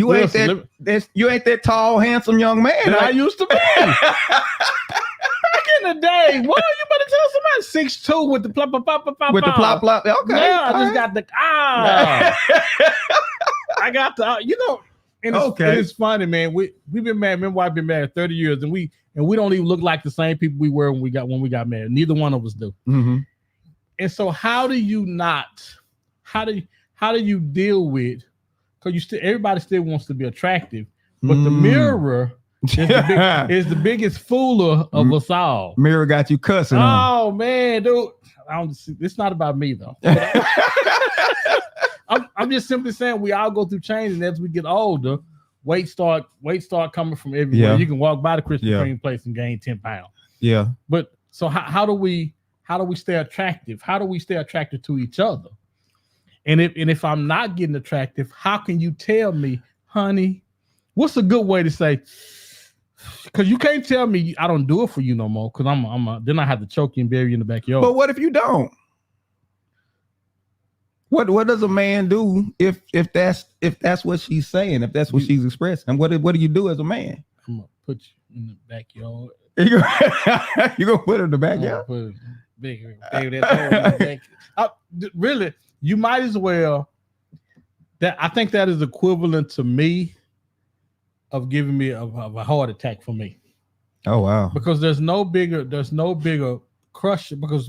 [SPEAKER 1] ain't that tall, handsome young man
[SPEAKER 2] that I used to be. Back in the day, you better tell somebody 6'2" with the plop.
[SPEAKER 1] With the plop. Okay.
[SPEAKER 2] Yeah, I just got the I got the and it's funny, man. We've been married. Remember, I've been married 30 years, and we don't even look like the same people we were when we got married. Neither one of us do. And so, how do you deal with? Because everybody still wants to be attractive, but the mirror is the biggest fooler of us all.
[SPEAKER 1] Mirror got you cussing.
[SPEAKER 2] Oh man, dude. It's not about me though. I'm just simply saying we all go through change, and as we get older, weight start coming from everywhere. You can walk by the Krispy Kreme place and gain 10 pounds. Yeah. But so how do we stay attractive? How do we stay attracted to each other? And if I'm not getting attractive, how can you tell me, honey? What's a good way to say? Because you can't tell me I don't do it for you no more. Because then I have to choke you and bury you in the backyard.
[SPEAKER 1] But what if you don't? What does a man do if that's what she's saying, if that's what she's expressing? And what do you do as a man?
[SPEAKER 2] I'm gonna put you in the backyard.
[SPEAKER 1] You gonna put her in the backyard?
[SPEAKER 2] Really, you might as well. I think that is equivalent to me of giving me a heart attack for me.
[SPEAKER 1] Oh wow!
[SPEAKER 2] Because there's no bigger crush, because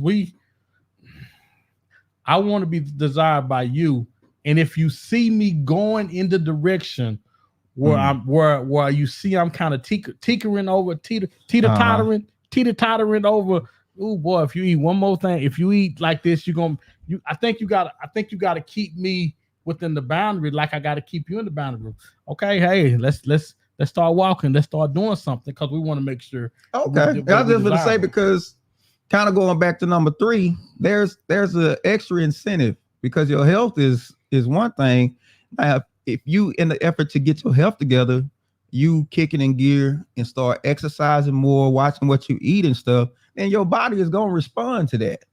[SPEAKER 2] I want to be desired by you, and if you see me going in the direction where where you see I'm kind of teetering over, teeter-tottering over. Oh boy, if you eat one more thing, if you eat like this, I think you gotta keep me within the boundary, like I gotta keep you in the boundary. Okay, hey, let's start walking, let's start doing something, because we want to make sure.
[SPEAKER 1] Okay, I was just going to say, because kind of going back to number 3, there's an extra incentive, because your health is one thing. Now, if you, in the effort to get your health together, you kick it in gear and start exercising more, watching what you eat and stuff, then your body is going to respond to that.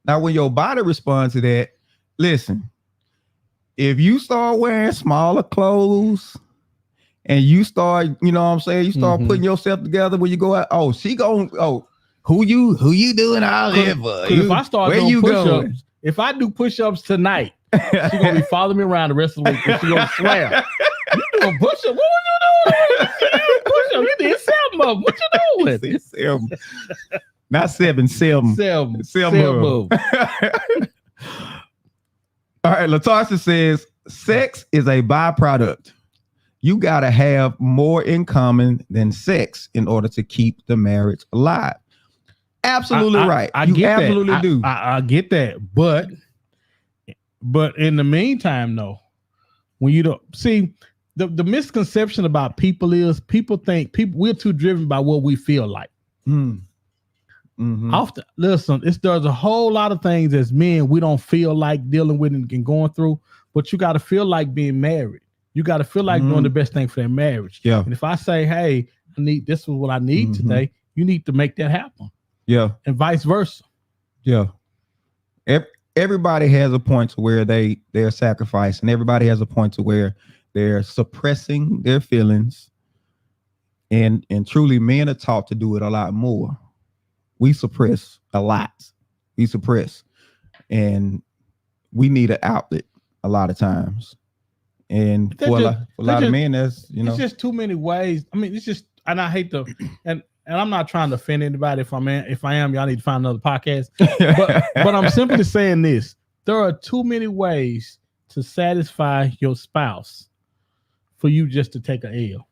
[SPEAKER 1] Now, when your body responds to that, listen, if you start wearing smaller clothes, and you start, you know what I'm saying? You start putting yourself together when you go out. Oh, who you doing all that for?
[SPEAKER 2] If I start doing push-ups, if I do push-ups tonight, she's gonna be following me around the rest of the week, and she's gonna swear, you doing push-ups? What were you doing? Push-ups? You did 7 of them. What you doing?
[SPEAKER 1] 7. Not 7, 7.
[SPEAKER 2] 7.
[SPEAKER 1] 7. All right, Latasha says, sex is a byproduct. You got to have more in common than sex in order to keep the marriage alive. Absolutely right.
[SPEAKER 2] I
[SPEAKER 1] you
[SPEAKER 2] get
[SPEAKER 1] absolutely
[SPEAKER 2] that.
[SPEAKER 1] do.
[SPEAKER 2] I get that. But in the meantime, though, when you don't see the misconception about people is people think we're too driven by what we feel like. Often, listen, there's a whole lot of things as men we don't feel like dealing with and going through, but you got to feel like being married. You got to feel like doing the best thing for their marriage.
[SPEAKER 1] Yeah.
[SPEAKER 2] And if I say, hey, this is what I need today, you need to make that happen.
[SPEAKER 1] Yeah.
[SPEAKER 2] And vice versa.
[SPEAKER 1] Yeah. Everybody has a point to where they're sacrificing. Everybody has a point to where they're suppressing their feelings. And truly, men are taught to do it a lot more. We suppress a lot. We suppress. And we need an outlet a lot of times. And for a lot of men, that's, you know,
[SPEAKER 2] it's just too many ways. I mean, it's just, and I hate to, and I'm not trying to offend anybody. If I am, y'all need to find another podcast. But I'm simply saying this: there are too many ways to satisfy your spouse for you just to take a L.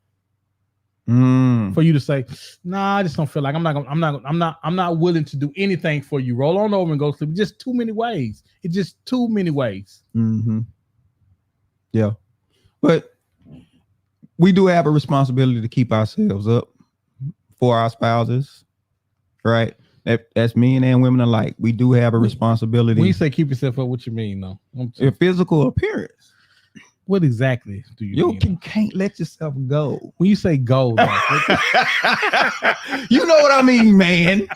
[SPEAKER 2] For you to say, nah, I just don't feel like I'm not willing to do anything for you. Roll on over and go sleep. Just too many ways. It's just too many ways.
[SPEAKER 1] Yeah. But we do have a responsibility to keep ourselves up for our spouses, right? That's men and women alike. We do have a responsibility.
[SPEAKER 2] When you say keep yourself up, what you mean, though?
[SPEAKER 1] Your physical appearance.
[SPEAKER 2] What exactly do you mean?
[SPEAKER 1] You can't let yourself go.
[SPEAKER 2] When you say go,
[SPEAKER 1] you know what I mean, man.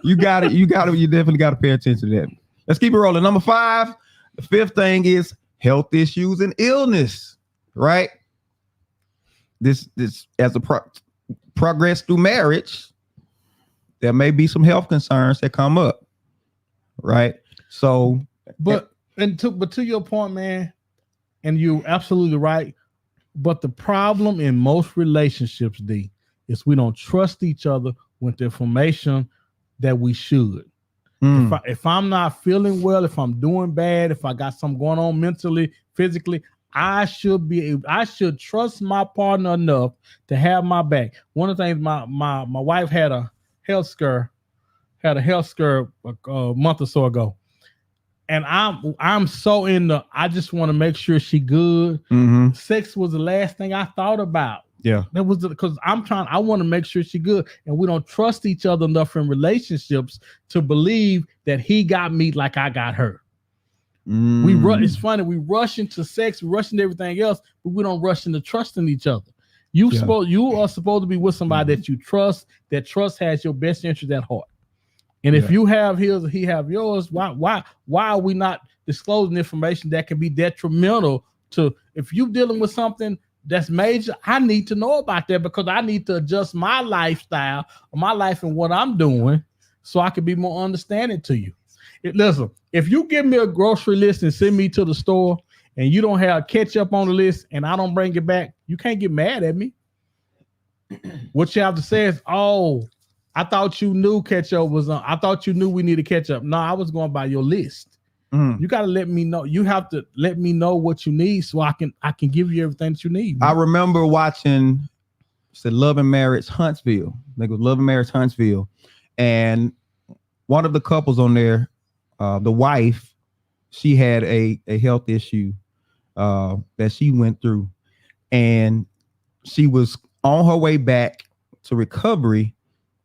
[SPEAKER 1] You definitely got to pay attention to that. Let's keep it rolling. Number 5. The 5th thing is health issues and illness, right? This as a progress through marriage, there may be some health concerns that come up, right? So,
[SPEAKER 2] but to your point, man, and you're absolutely right. But the problem in most relationships, D, is we don't trust each other with the information that we should. If I'm not feeling well, if I'm doing bad, if I got something going on mentally, physically, I should trust my partner enough to have my back. One of the things my wife had a health scare a month or so ago. And I'm so I just want to make sure she good. Sex was the last thing I thought about.
[SPEAKER 1] Yeah.
[SPEAKER 2] That was because I want to make sure she good. And we don't trust each other enough in relationships to believe that he got me like I got her. It's funny. We rush into sex, we rush into everything else, but we don't rush into trusting each other. You are supposed to be with somebody that you trust, that trust has your best interest at heart. And if you have his, he have yours, why are we not disclosing information that can be detrimental to, if you're dealing with something that's major, I need to know about that because I need to adjust my lifestyle, my life and what I'm doing so I can be more understanding to you. Listen, if you give me a grocery list and send me to the store and you don't have ketchup on the list and I don't bring it back, you can't get mad at me. What you have to say is, oh, I thought you knew ketchup was on. I thought you knew we needed ketchup. No, I was going by your list. You got to let me know. You have to let me know what you need so I can give you everything that you need.
[SPEAKER 1] I remember watching Love and Marriage Huntsville. I think it was Love and Marriage Huntsville. And one of the couples on there, the wife, she had a health issue that she went through. And she was on her way back to recovery,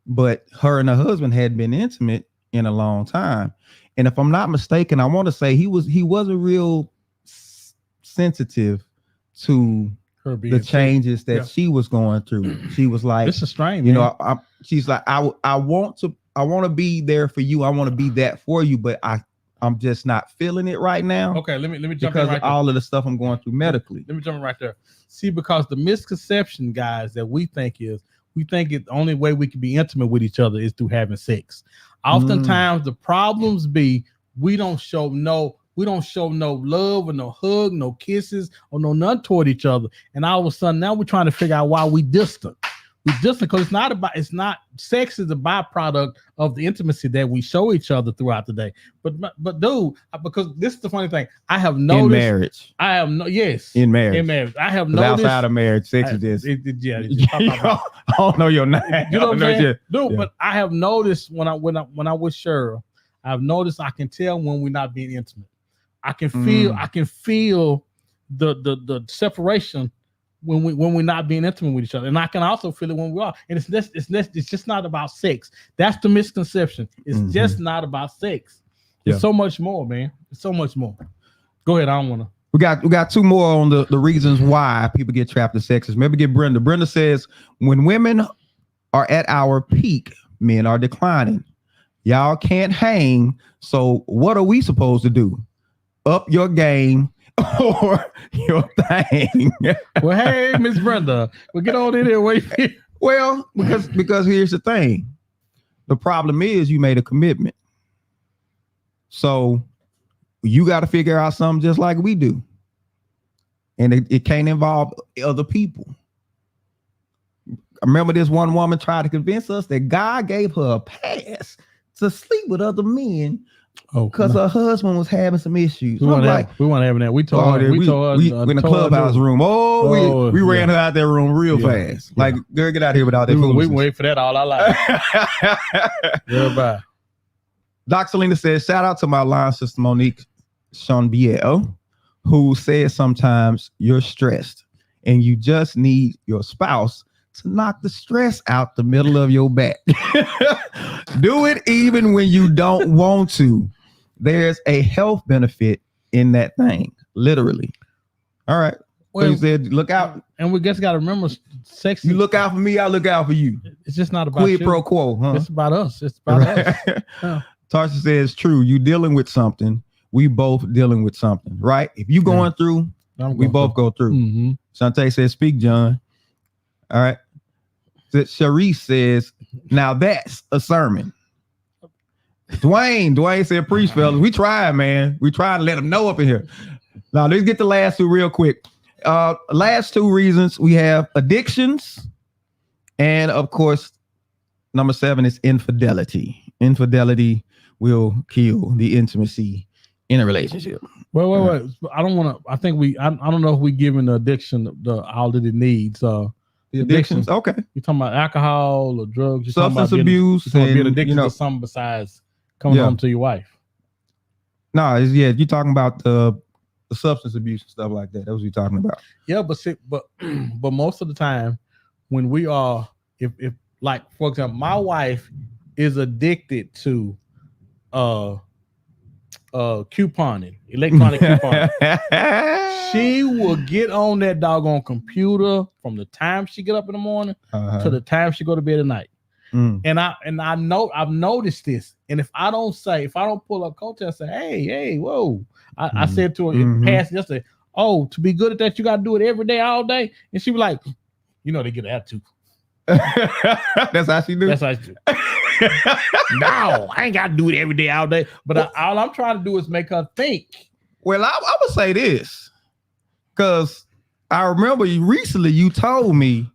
[SPEAKER 1] but her and her husband had been intimate in a long time. And if I'm not mistaken, I want to say he wasn't real sensitive to the changes that she was going through. She was like,
[SPEAKER 2] "This is strange,
[SPEAKER 1] you know." She's like, "I want to be there for you. I want to be that for you, but I'm just not feeling it right now.
[SPEAKER 2] Okay, let me jump
[SPEAKER 1] because
[SPEAKER 2] in right
[SPEAKER 1] of
[SPEAKER 2] there.
[SPEAKER 1] all of the stuff I'm going through medically.
[SPEAKER 2] Let me jump in right there. See, because the misconception, guys, that we think the only way we can be intimate with each other is through having sex. Oftentimes, the problems be we don't show no love or no hug, no kisses, or no none toward each other. And all of a sudden, now we're trying to figure out why we distant. We distant because it's not sex is a byproduct of the intimacy that we show each other throughout the day. But dude, because this is the funny thing, I have noticed
[SPEAKER 1] in marriage.
[SPEAKER 2] In marriage. I have noticed
[SPEAKER 1] outside of marriage, sex is just I don't know your name.
[SPEAKER 2] You know what I'm saying? Dude, but I have noticed when I was Cheryl, I've noticed I can tell when we're not being intimate. I can feel the separation when we're not being intimate with each other, and I can also feel it when we are. And it's just not about sex. That's the misconception. It's just not about sex. It's so much more, man. It's so much more. Go ahead. I don't want to.
[SPEAKER 1] We got two more on the reasons why people get trapped in sex. Maybe get Brenda. Brenda says when women are at our peak, men are declining. Y'all can't hang. So what are we supposed to do? Up your game or your thing.
[SPEAKER 2] Well, hey, Miss Brenda, we'll get on in there. Wait.
[SPEAKER 1] Well, because here's the thing. The problem is you made a commitment. So you got to figure out something just like we do. And it can't involve other people. I remember this one woman tried to convince us that God gave her a pass to sleep with other men because her husband was having some issues.
[SPEAKER 2] We weren't having that. We told her. We
[SPEAKER 1] in the clubhouse room. We ran her out that room real fast. Like, girl, get out of here without that foolishness.
[SPEAKER 2] We wait for that all our life. Goodbye.
[SPEAKER 1] Doc Selena says, shout out to my line sister Monique Chanbiel, who says sometimes you're stressed and you just need your spouse to knock the stress out the middle of your back. Do it even when you don't want to. There's a health benefit in that thing, literally. All right. Well, so you said, look out.
[SPEAKER 2] And we just got to remember, sex.
[SPEAKER 1] You look out for me, I look out for you.
[SPEAKER 2] It's just not about
[SPEAKER 1] quid pro quo, huh?
[SPEAKER 2] It's about us. It's about us. Yeah.
[SPEAKER 1] Tarsha says, true. You dealing with something. We both dealing with something, right? If you going through, we both go through. Mm-hmm. Shantae says, speak, John. All right. Sharice says, now that's a sermon. Dwayne said, preach, fellas. We tried, man. We tried to let them know up in here. Now, let's get the last two real quick. Last two reasons we have addictions. And of course, number 7 is infidelity. Infidelity will kill the intimacy in a relationship.
[SPEAKER 2] Wait. I don't want to. I think I don't know if we giving the addiction all that it needs.
[SPEAKER 1] The addictions. Okay.
[SPEAKER 2] You're talking about alcohol or drugs. You're
[SPEAKER 1] substance abuse.
[SPEAKER 2] You're being addicted to something besides coming home to your wife.
[SPEAKER 1] No, you're talking about the substance abuse and stuff like that. That's what you're talking about.
[SPEAKER 2] Yeah, but most of the time when we are, if like for example, my wife is addicted to couponing, electronic couponing. She will get on that doggone computer from the time she get up in the morning to the time she go to bed at night. And I know I've noticed this. And if I don't pull up coattail and say, hey, whoa. I said to her in past yesterday, oh, to be good at that, you gotta do it every day, all day. And she was like, they get an attitude.
[SPEAKER 1] That's how she do.
[SPEAKER 2] That's how she do. No, I ain't gotta do it every day, all day. But all I'm trying to do is make her think.
[SPEAKER 1] Well, I would say this. Because I remember recently you told me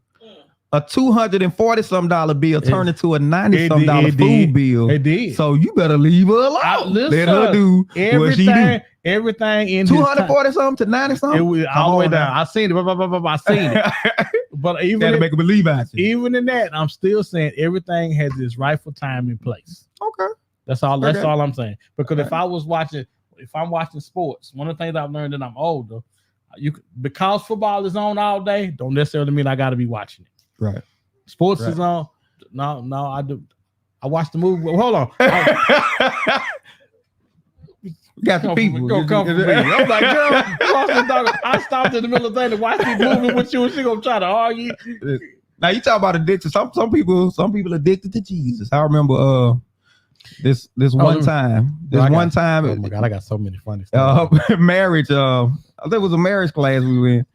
[SPEAKER 1] a $240-some bill turned into a $90-some food bill.
[SPEAKER 2] It did.
[SPEAKER 1] So you better leave her alone. Let her do what she do.
[SPEAKER 2] Everything in
[SPEAKER 1] 240-something to 90-something.
[SPEAKER 2] It was all the way down. I seen it. I seen it. But even
[SPEAKER 1] to make her believe out you.
[SPEAKER 2] Even in that, I'm still saying everything has its rightful time and place.
[SPEAKER 1] Okay.
[SPEAKER 2] That's all. That's all I'm saying. Because if I'm watching sports, one of the things I've learned that I'm older. Because football is on all day, don't necessarily mean I got to be watching it.
[SPEAKER 1] Right.
[SPEAKER 2] Sports is on. No, I do. I watch the movie. Well, hold on.
[SPEAKER 1] We got the people.
[SPEAKER 2] Come for me. I'm like, girl, I stopped in the middle of the thing to watch these movies with you, and she gonna try to argue.
[SPEAKER 1] Now you talk about addiction. Some people addicted to Jesus. I remember This one time.
[SPEAKER 2] Oh my God, I got so many funny stuff.
[SPEAKER 1] Marriage. I think it was a marriage class we were in,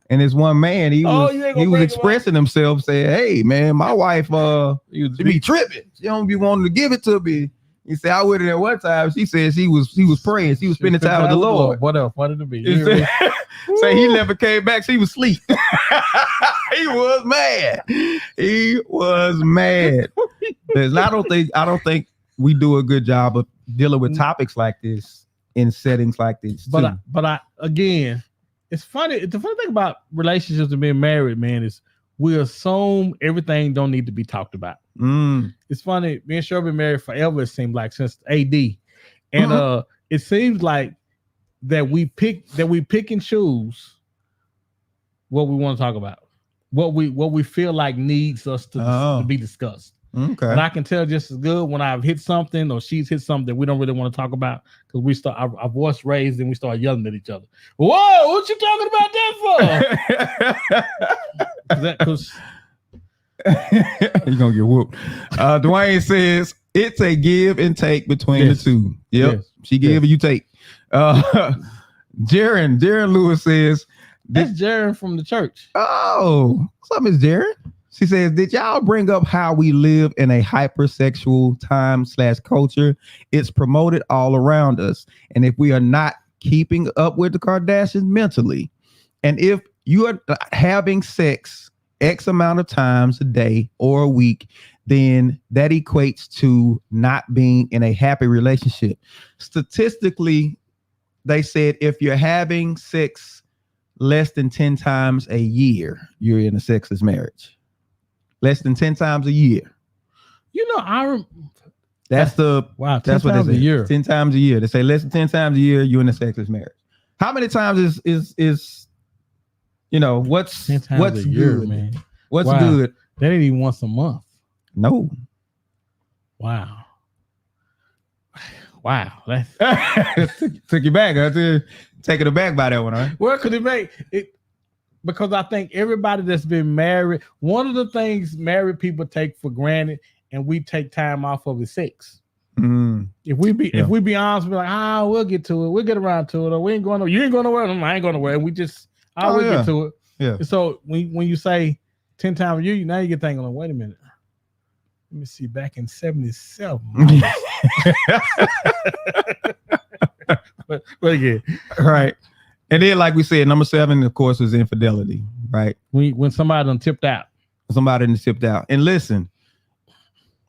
[SPEAKER 1] and this one man, he was expressing himself, saying, "Hey, man, my wife, she be tripping. She don't be wanting to give it to me." He said, "I with her at one time. She said she was praying. She was spending time with the Lord.
[SPEAKER 2] What else? What did it be?
[SPEAKER 1] Say he never came back. She was asleep. He was mad. He was mad. I don't think we do a good job of dealing with topics like this in settings like this.
[SPEAKER 2] But again, it's funny. The funny thing about relationships and being married, man, is we assume everything don't need to be talked about. It's funny. Me and Cheryl been married forever. It seemed like since AD, and it seems like that we pick and choose what we want to talk about, what we feel like needs us to be discussed. Okay. And I can tell just as good when I've hit something or she's hit something that we don't really want to talk about because we start our voice raised and we start yelling at each other. Whoa, what you talking about that for?
[SPEAKER 1] You're gonna get whooped. Dwayne says it's a give and take between the two. Yep. Yes. She give and you take. Jaron Lewis says
[SPEAKER 2] that's Jaron from the church.
[SPEAKER 1] Oh, what's up, Miss Jaron? She says, did y'all bring up how we live in a hypersexual time/culture? It's promoted all around us. And if we are not keeping up with the Kardashians mentally, and if you are having sex X amount of times a day or a week, then that equates to not being in a happy relationship. Statistically, they said if you're having sex less than 10 times a year, you're in a sexless marriage. Less than 10 times a year.
[SPEAKER 2] You know,
[SPEAKER 1] that's what they say. 10 times a year. They say less than 10 times a year, you're in a sexless marriage. How many times is you know, what's good,
[SPEAKER 2] year, man?
[SPEAKER 1] What's good?
[SPEAKER 2] That ain't even once a month.
[SPEAKER 1] No.
[SPEAKER 2] Wow. That
[SPEAKER 1] took you back. I did taking it back by that one, huh?
[SPEAKER 2] Well, could it make it? Because I think everybody that's been married, one of the things married people take for granted, and we take time off of is sex. If we be honest, we're like, we'll get to it, we'll get around to it, or we ain't going to. You ain't going nowhere. I ain't going nowhere. And we just, we'll get to it.
[SPEAKER 1] Yeah.
[SPEAKER 2] And so when you say 10 times a year, now you get thinking, like, wait a minute. Let me see. Back in 77. but again,
[SPEAKER 1] right. And then, like we said, number 7, of course, is infidelity, right?
[SPEAKER 2] When somebody done tipped out.
[SPEAKER 1] And listen,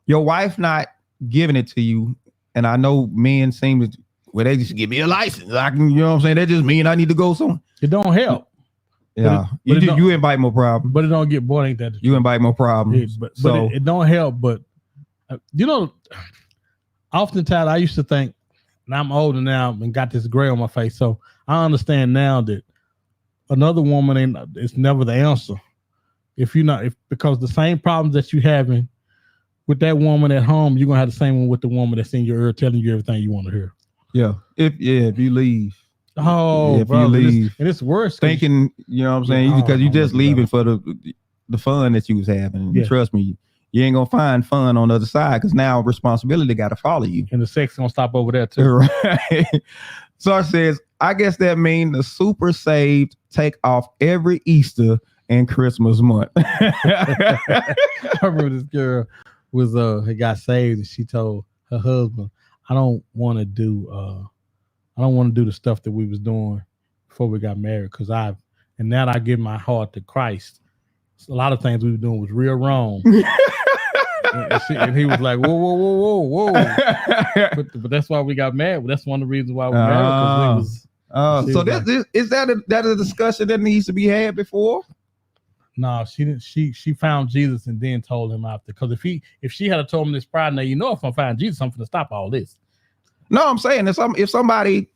[SPEAKER 1] your wife not giving it to you, and I know men seem to, they just give me a license. I can, you know what I'm saying? That just mean I need to go somewhere.
[SPEAKER 2] It don't help.
[SPEAKER 1] Yeah, you invite more problems.
[SPEAKER 2] But it don't get bored, ain't that?
[SPEAKER 1] You invite more problems.
[SPEAKER 2] But it don't help. But you know, oftentimes I used to think, and I'm older now and got this gray on my face, so I understand now that another woman it's never the answer. Because the same problems that you having with that woman at home, you're gonna have the same one with the woman that's in your ear telling you everything you want to hear.
[SPEAKER 1] Yeah. If you leave.
[SPEAKER 2] Oh,
[SPEAKER 1] if you leave.
[SPEAKER 2] And it's worse.
[SPEAKER 1] Thinking, you know what I'm saying? Because you just leaving for the fun that you was having. Yeah. Trust me, you ain't gonna find fun on the other side because now responsibility got to follow you.
[SPEAKER 2] And the sex gonna stop over there too.
[SPEAKER 1] Right. Sar says, I guess that means the super saved take off every Easter and Christmas month.
[SPEAKER 2] I remember this girl had got saved and she told her husband, I don't want to do the stuff that we was doing before we got married because now that I give my heart to Christ, a lot of things we were doing was real wrong. and he was like, whoa. But that's why we got married. That's one of the reasons why we married.
[SPEAKER 1] So is that a discussion that needs to be had before?
[SPEAKER 2] No, she didn't. She found Jesus and then told him after. Because if she had told him this prior, now if I find Jesus, I'm going to stop all this. No,
[SPEAKER 1] I'm saying if somebody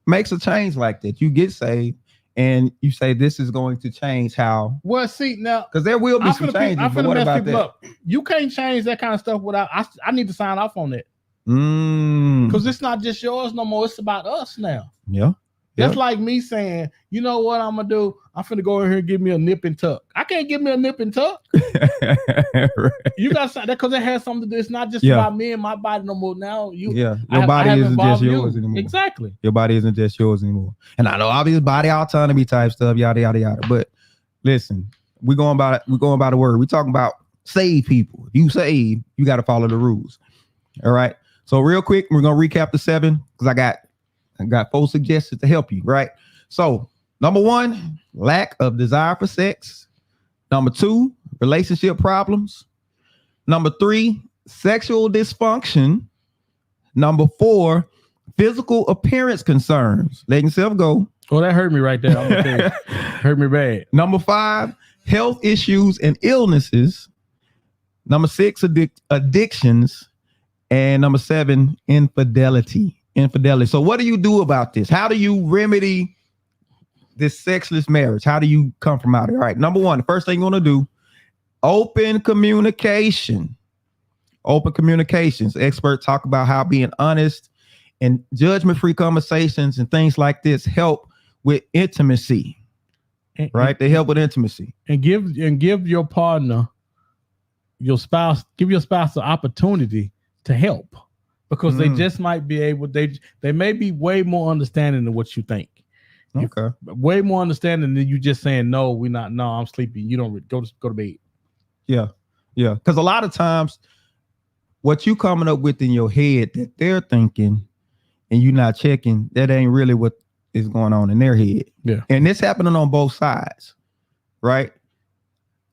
[SPEAKER 1] makes a change like that, you get saved and you say this is going to change how.
[SPEAKER 2] Well, see now,
[SPEAKER 1] because there will be some changes. But what about that?
[SPEAKER 2] Up. You can't change that kind of stuff without. I need to sign off on that. Because it's not just yours no more. It's about us now.
[SPEAKER 1] Yeah.
[SPEAKER 2] That's like me saying, you know what I'm gonna do? I'm finna go in here and give me a nip and tuck. I can't give me a nip and tuck. Right. You got that because it has something to do. It's not just about me and my body no more. Now
[SPEAKER 1] your body isn't just yours anymore.
[SPEAKER 2] Exactly.
[SPEAKER 1] Your body isn't just yours anymore. And I know obvious body autonomy type stuff, yada yada yada. But listen, we're going by the word. We're talking about save people. If you save, you got to follow the rules. All right. So real quick, we're gonna recap the 7 because I got 4 suggestions to help you, right? So, number 1, lack of desire for sex. Number 2, relationship problems. Number 3, sexual dysfunction. Number 4, physical appearance concerns. Letting yourself go.
[SPEAKER 2] Oh, that hurt me right there. I'm gonna tell you. Hurt me bad.
[SPEAKER 1] Number 5, health issues and illnesses. Number 6, addictions. And number 7, infidelity. So what do you do about this? How do you remedy this sexless marriage? How do you come from out of it? All right. Number 1, the first thing you want to do, open communication. Open communications. Experts talk about how being honest and judgment-free conversations and things like this help with intimacy. Right? They help with intimacy. And
[SPEAKER 2] give your partner, your spouse, give your spouse the opportunity to help. Because they just might be able, they may be way more understanding than what you think.
[SPEAKER 1] Okay.
[SPEAKER 2] Way more understanding than you just saying, no, we're not, no, I'm sleeping. You don't go to bed.
[SPEAKER 1] Yeah. Yeah. Because a lot of times what you coming up with in your head that they're thinking and you're not checking, that ain't really what is going on in their head.
[SPEAKER 2] Yeah.
[SPEAKER 1] And this happening on both sides, right?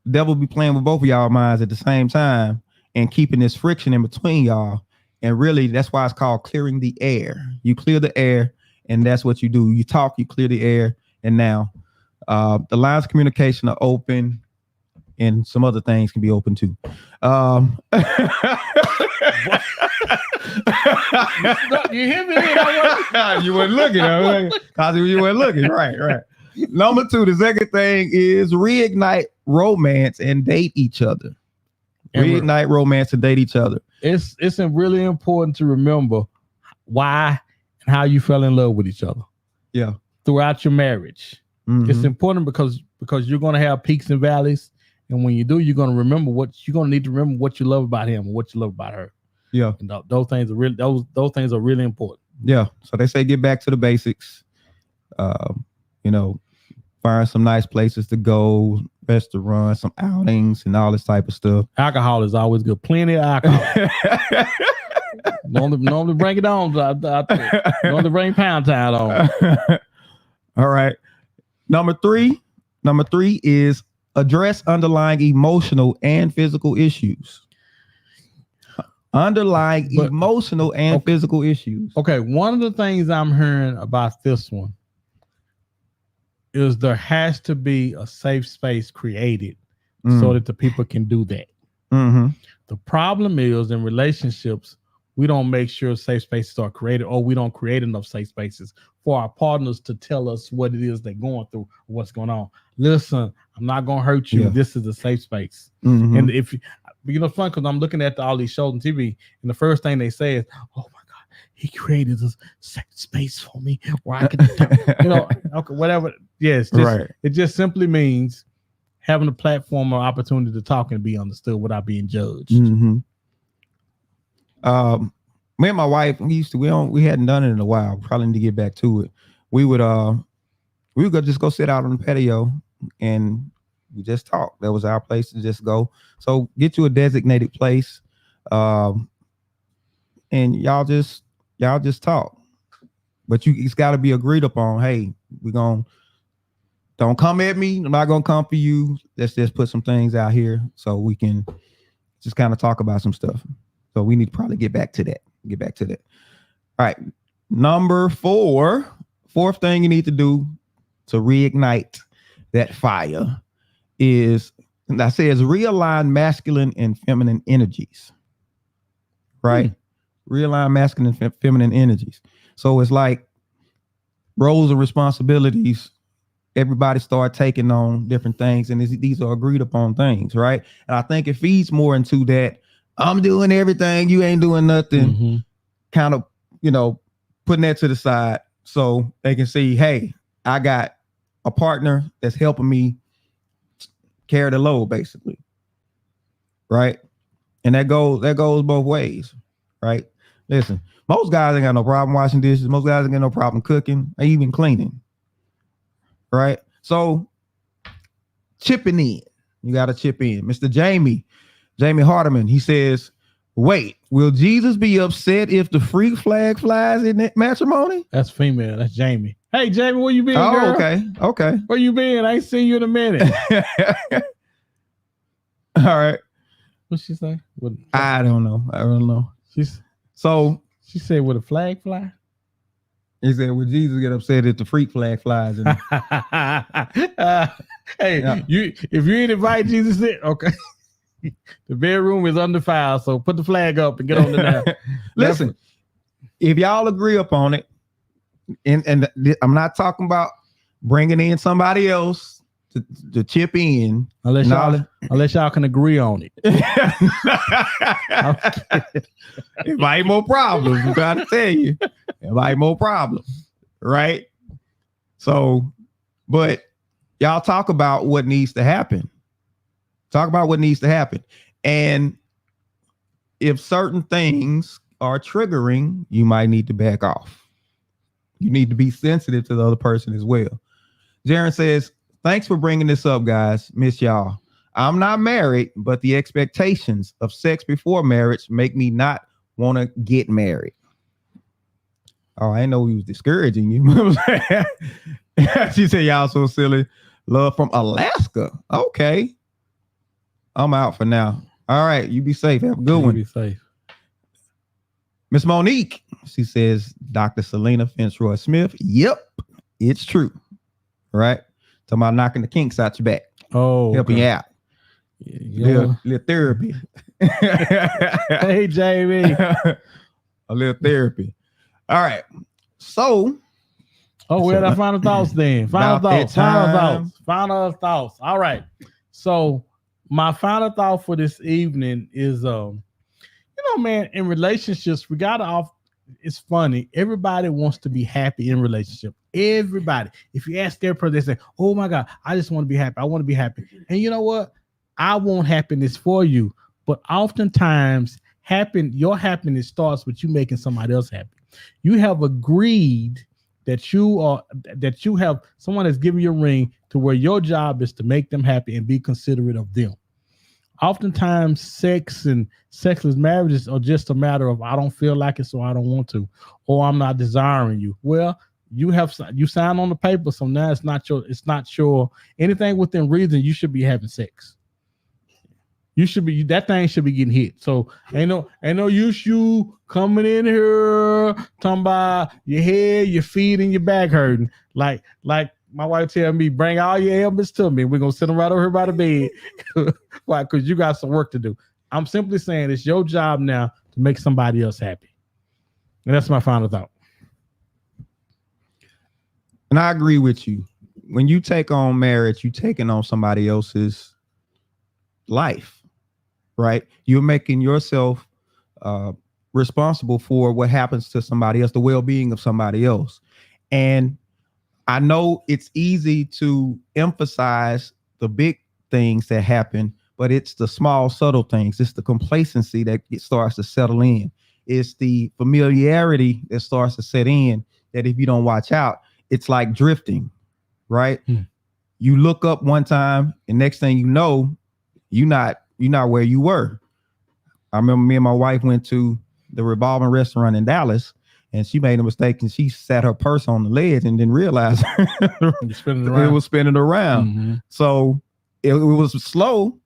[SPEAKER 1] Devil be playing with both of y'all minds at the same time and keeping this friction in between y'all. And really, that's why it's called clearing the air. You clear the air, and that's what you do. You talk, you clear the air, and now the lines of communication are open, and some other things can be open too.
[SPEAKER 2] You hear me?
[SPEAKER 1] You weren't looking. Because you weren't looking. Right. Number 2, the second thing is reignite romance and date each other. Reignite romance and date each other.
[SPEAKER 2] It's really important to remember why and how you fell in love with each other.
[SPEAKER 1] Yeah.
[SPEAKER 2] Throughout your marriage. Mm-hmm. It's important because you're going to have peaks and valleys. And when you do, you're going to need to remember what you love about him and what you love about her.
[SPEAKER 1] Yeah.
[SPEAKER 2] And those things are really important.
[SPEAKER 1] Yeah. So they say get back to the basics. Find some nice places to go, restaurants, some outings, and all this type of stuff.
[SPEAKER 2] Alcohol is always good. Plenty of alcohol. normally bring it on. Normally bring Pound Town on.
[SPEAKER 1] All right. Number three is address underlying emotional and physical issues. Emotional and physical issues.
[SPEAKER 2] Okay, one of the things I'm hearing about this one is there has to be a safe space created so that the people can do that.
[SPEAKER 1] Mm-hmm.
[SPEAKER 2] The problem is in relationships, we don't make sure safe spaces are created, or we don't create enough safe spaces for our partners to tell us what it is they're going through, what's going on. Listen, I'm not going to hurt you. Yeah. This is a safe space.
[SPEAKER 1] Mm-hmm.
[SPEAKER 2] And if it's fun because I'm looking at all these shows on TV, and the first thing they say is, "Oh my God, he created this safe space for me where I can, okay, whatever." Yes, right. It just simply means having a platform or opportunity to talk and be understood without being judged.
[SPEAKER 1] Mm-hmm. Me and my wife, we hadn't done it in a while. Probably need to get back to it. We would just go sit out on the patio and we just talk. That was our place to just go. So get you a designated place, and y'all just talk. But it's got to be agreed upon. Hey, don't come at me. I'm not gonna come for you. Let's just put some things out here so we can just kind of talk about some stuff. So we need to probably get back to that. All right. Number 4, fourth thing you need to do to reignite that fire is, and I say, is realign masculine and feminine energies. Right? Realign masculine and feminine energies. So it's like roles and responsibilities. Everybody start taking on different things, and these are agreed upon things, right? And I think it feeds more into that I'm doing everything, you ain't doing nothing, kind of, putting that to the side so they can see, hey, I got a partner that's helping me carry the load, basically. Right. And that goes both ways. Right. Listen, most guys ain't got no problem washing dishes. Most guys ain't got no problem cooking or even cleaning. Right. So chipping in. You got to chip in. Mr. Jamie Hardiman, he says, wait, will Jesus be upset if the freak flag flies in that matrimony?
[SPEAKER 2] That's female. That's Jamie. Hey, Jamie, where you been, girl?
[SPEAKER 1] Okay.
[SPEAKER 2] Where you been? I ain't seen you in a minute.
[SPEAKER 1] All right.
[SPEAKER 2] What'd she say?
[SPEAKER 1] I don't know. She
[SPEAKER 2] said, would a flag fly?
[SPEAKER 1] He said, would Jesus get upset if the freak flag flies in
[SPEAKER 2] hey, yeah. If you ain't invite Jesus in, okay. The bedroom is undefiled, so put the flag up and get on the now.
[SPEAKER 1] Listen, if y'all agree upon it, and I'm not talking about bringing in somebody else to chip in,
[SPEAKER 2] unless y'all can agree on it.
[SPEAKER 1] It might more problems. I'm trying to tell you, it might more problems, right? So, but y'all talk about what needs to happen. Talk about what needs to happen. And if certain things are triggering, you might need to back off. You need to be sensitive to the other person as well. Jaron says, thanks for bringing this up, guys. Miss y'all. I'm not married, but the expectations of sex before marriage make me not want to get married. Oh, I didn't know he was discouraging you. She said, y'all so silly. Love from Alaska. Okay. I'm out for now. All right. You be safe. Have a good one.
[SPEAKER 2] Be safe.
[SPEAKER 1] Miss Monique, she says, Dr. Selena Fitzroy Smith. Yep, it's true. Right? Talking about knocking the kinks out your back.
[SPEAKER 2] Oh,
[SPEAKER 1] helping you out.
[SPEAKER 2] Yeah.
[SPEAKER 1] Little therapy.
[SPEAKER 2] Hey, Jamie.
[SPEAKER 1] A little therapy. All right. So.
[SPEAKER 2] Oh, we had our final thoughts then. Final thoughts. All right. So my final thought for this evening is, man, in relationships, it's funny. Everybody wants to be happy in relationship. Everybody. If you ask their person, they say, oh my God, I just want to be happy. I want to be happy. And you know what? I want happiness for you. But oftentimes your happiness starts with you making somebody else happy. You have agreed that you have someone that's giving you a ring to where your job is to make them happy and be considerate of them. Oftentimes, sex and sexless marriages are just a matter of I don't feel like it, so I don't want to, or I'm not desiring you. Well, you signed on the paper, so now it's not your anything within reason. You should be having sex. That thing should be getting hit. So ain't no use you coming in here talking about your head, your feet, and your back hurting. Like my wife tell me, bring all your ailments to me. We're gonna sit them right over here by the bed. Why? Because you got some work to do. I'm simply saying it's your job now to make somebody else happy. And that's my final thought.
[SPEAKER 1] And I agree with you. When you take on marriage, you're taking on somebody else's life. Right? You're making yourself responsible for what happens to somebody else, the well-being of somebody else. And I know it's easy to emphasize the big things that happen, but it's the small, subtle things. It's the complacency that starts to settle in. It's the familiarity that starts to set in that if you don't watch out, it's like drifting, right? You look up one time and next thing you know, you're not where you were. I remember me and my wife went to the Revolving Restaurant in Dallas, and she made a mistake and she sat her purse on the ledge and didn't realize it was spinning around. Mm-hmm. So it was slow,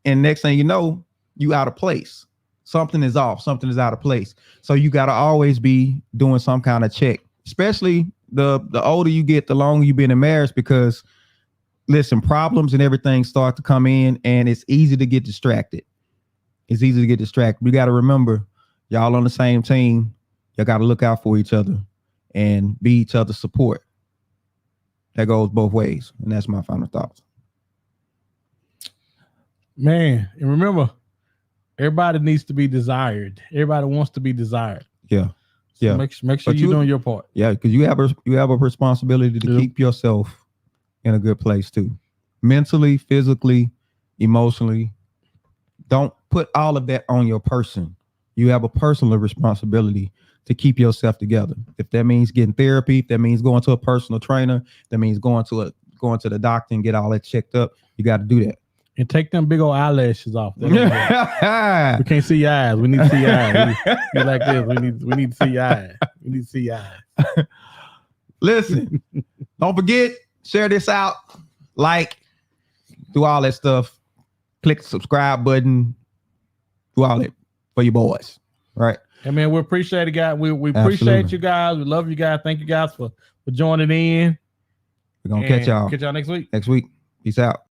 [SPEAKER 1] and next thing you know, you out of place. Something is off. Something is out of place. So you got to always be doing some kind of check, especially the older you get, the longer you've been in marriage, because listen, problems and everything start to come in, and it's easy to get distracted. It's easy to get distracted. We got to remember, y'all on the same team. Y'all got to look out for each other and be each other's support. That goes both ways. And that's my final thoughts.
[SPEAKER 2] Man, and remember, everybody needs to be desired. Everybody wants to be desired.
[SPEAKER 1] Yeah.
[SPEAKER 2] So
[SPEAKER 1] Yeah.
[SPEAKER 2] make sure
[SPEAKER 1] But
[SPEAKER 2] you're doing your part.
[SPEAKER 1] Yeah, because you have a responsibility to keep yourself in a good place too, mentally, physically, emotionally. Don't put all of that on your person. You have a personal responsibility to keep yourself together. If that means getting therapy, if that means going to a personal trainer, that means going to the doctor and get all that checked up. You got to do that.
[SPEAKER 2] And take them big old eyelashes off. We can't see your eyes. We need to see your eyes. We like this. We need to see your eyes. We need to see your eyes.
[SPEAKER 1] Listen, don't forget, share this out, like, do all that stuff. Click the subscribe button. Do all that for your boys. Right.
[SPEAKER 2] Hey man, we appreciate it, guys. We appreciate you guys. We love you guys. Thank you guys for joining in.
[SPEAKER 1] We're gonna catch y'all
[SPEAKER 2] next week.
[SPEAKER 1] Next week. Peace out.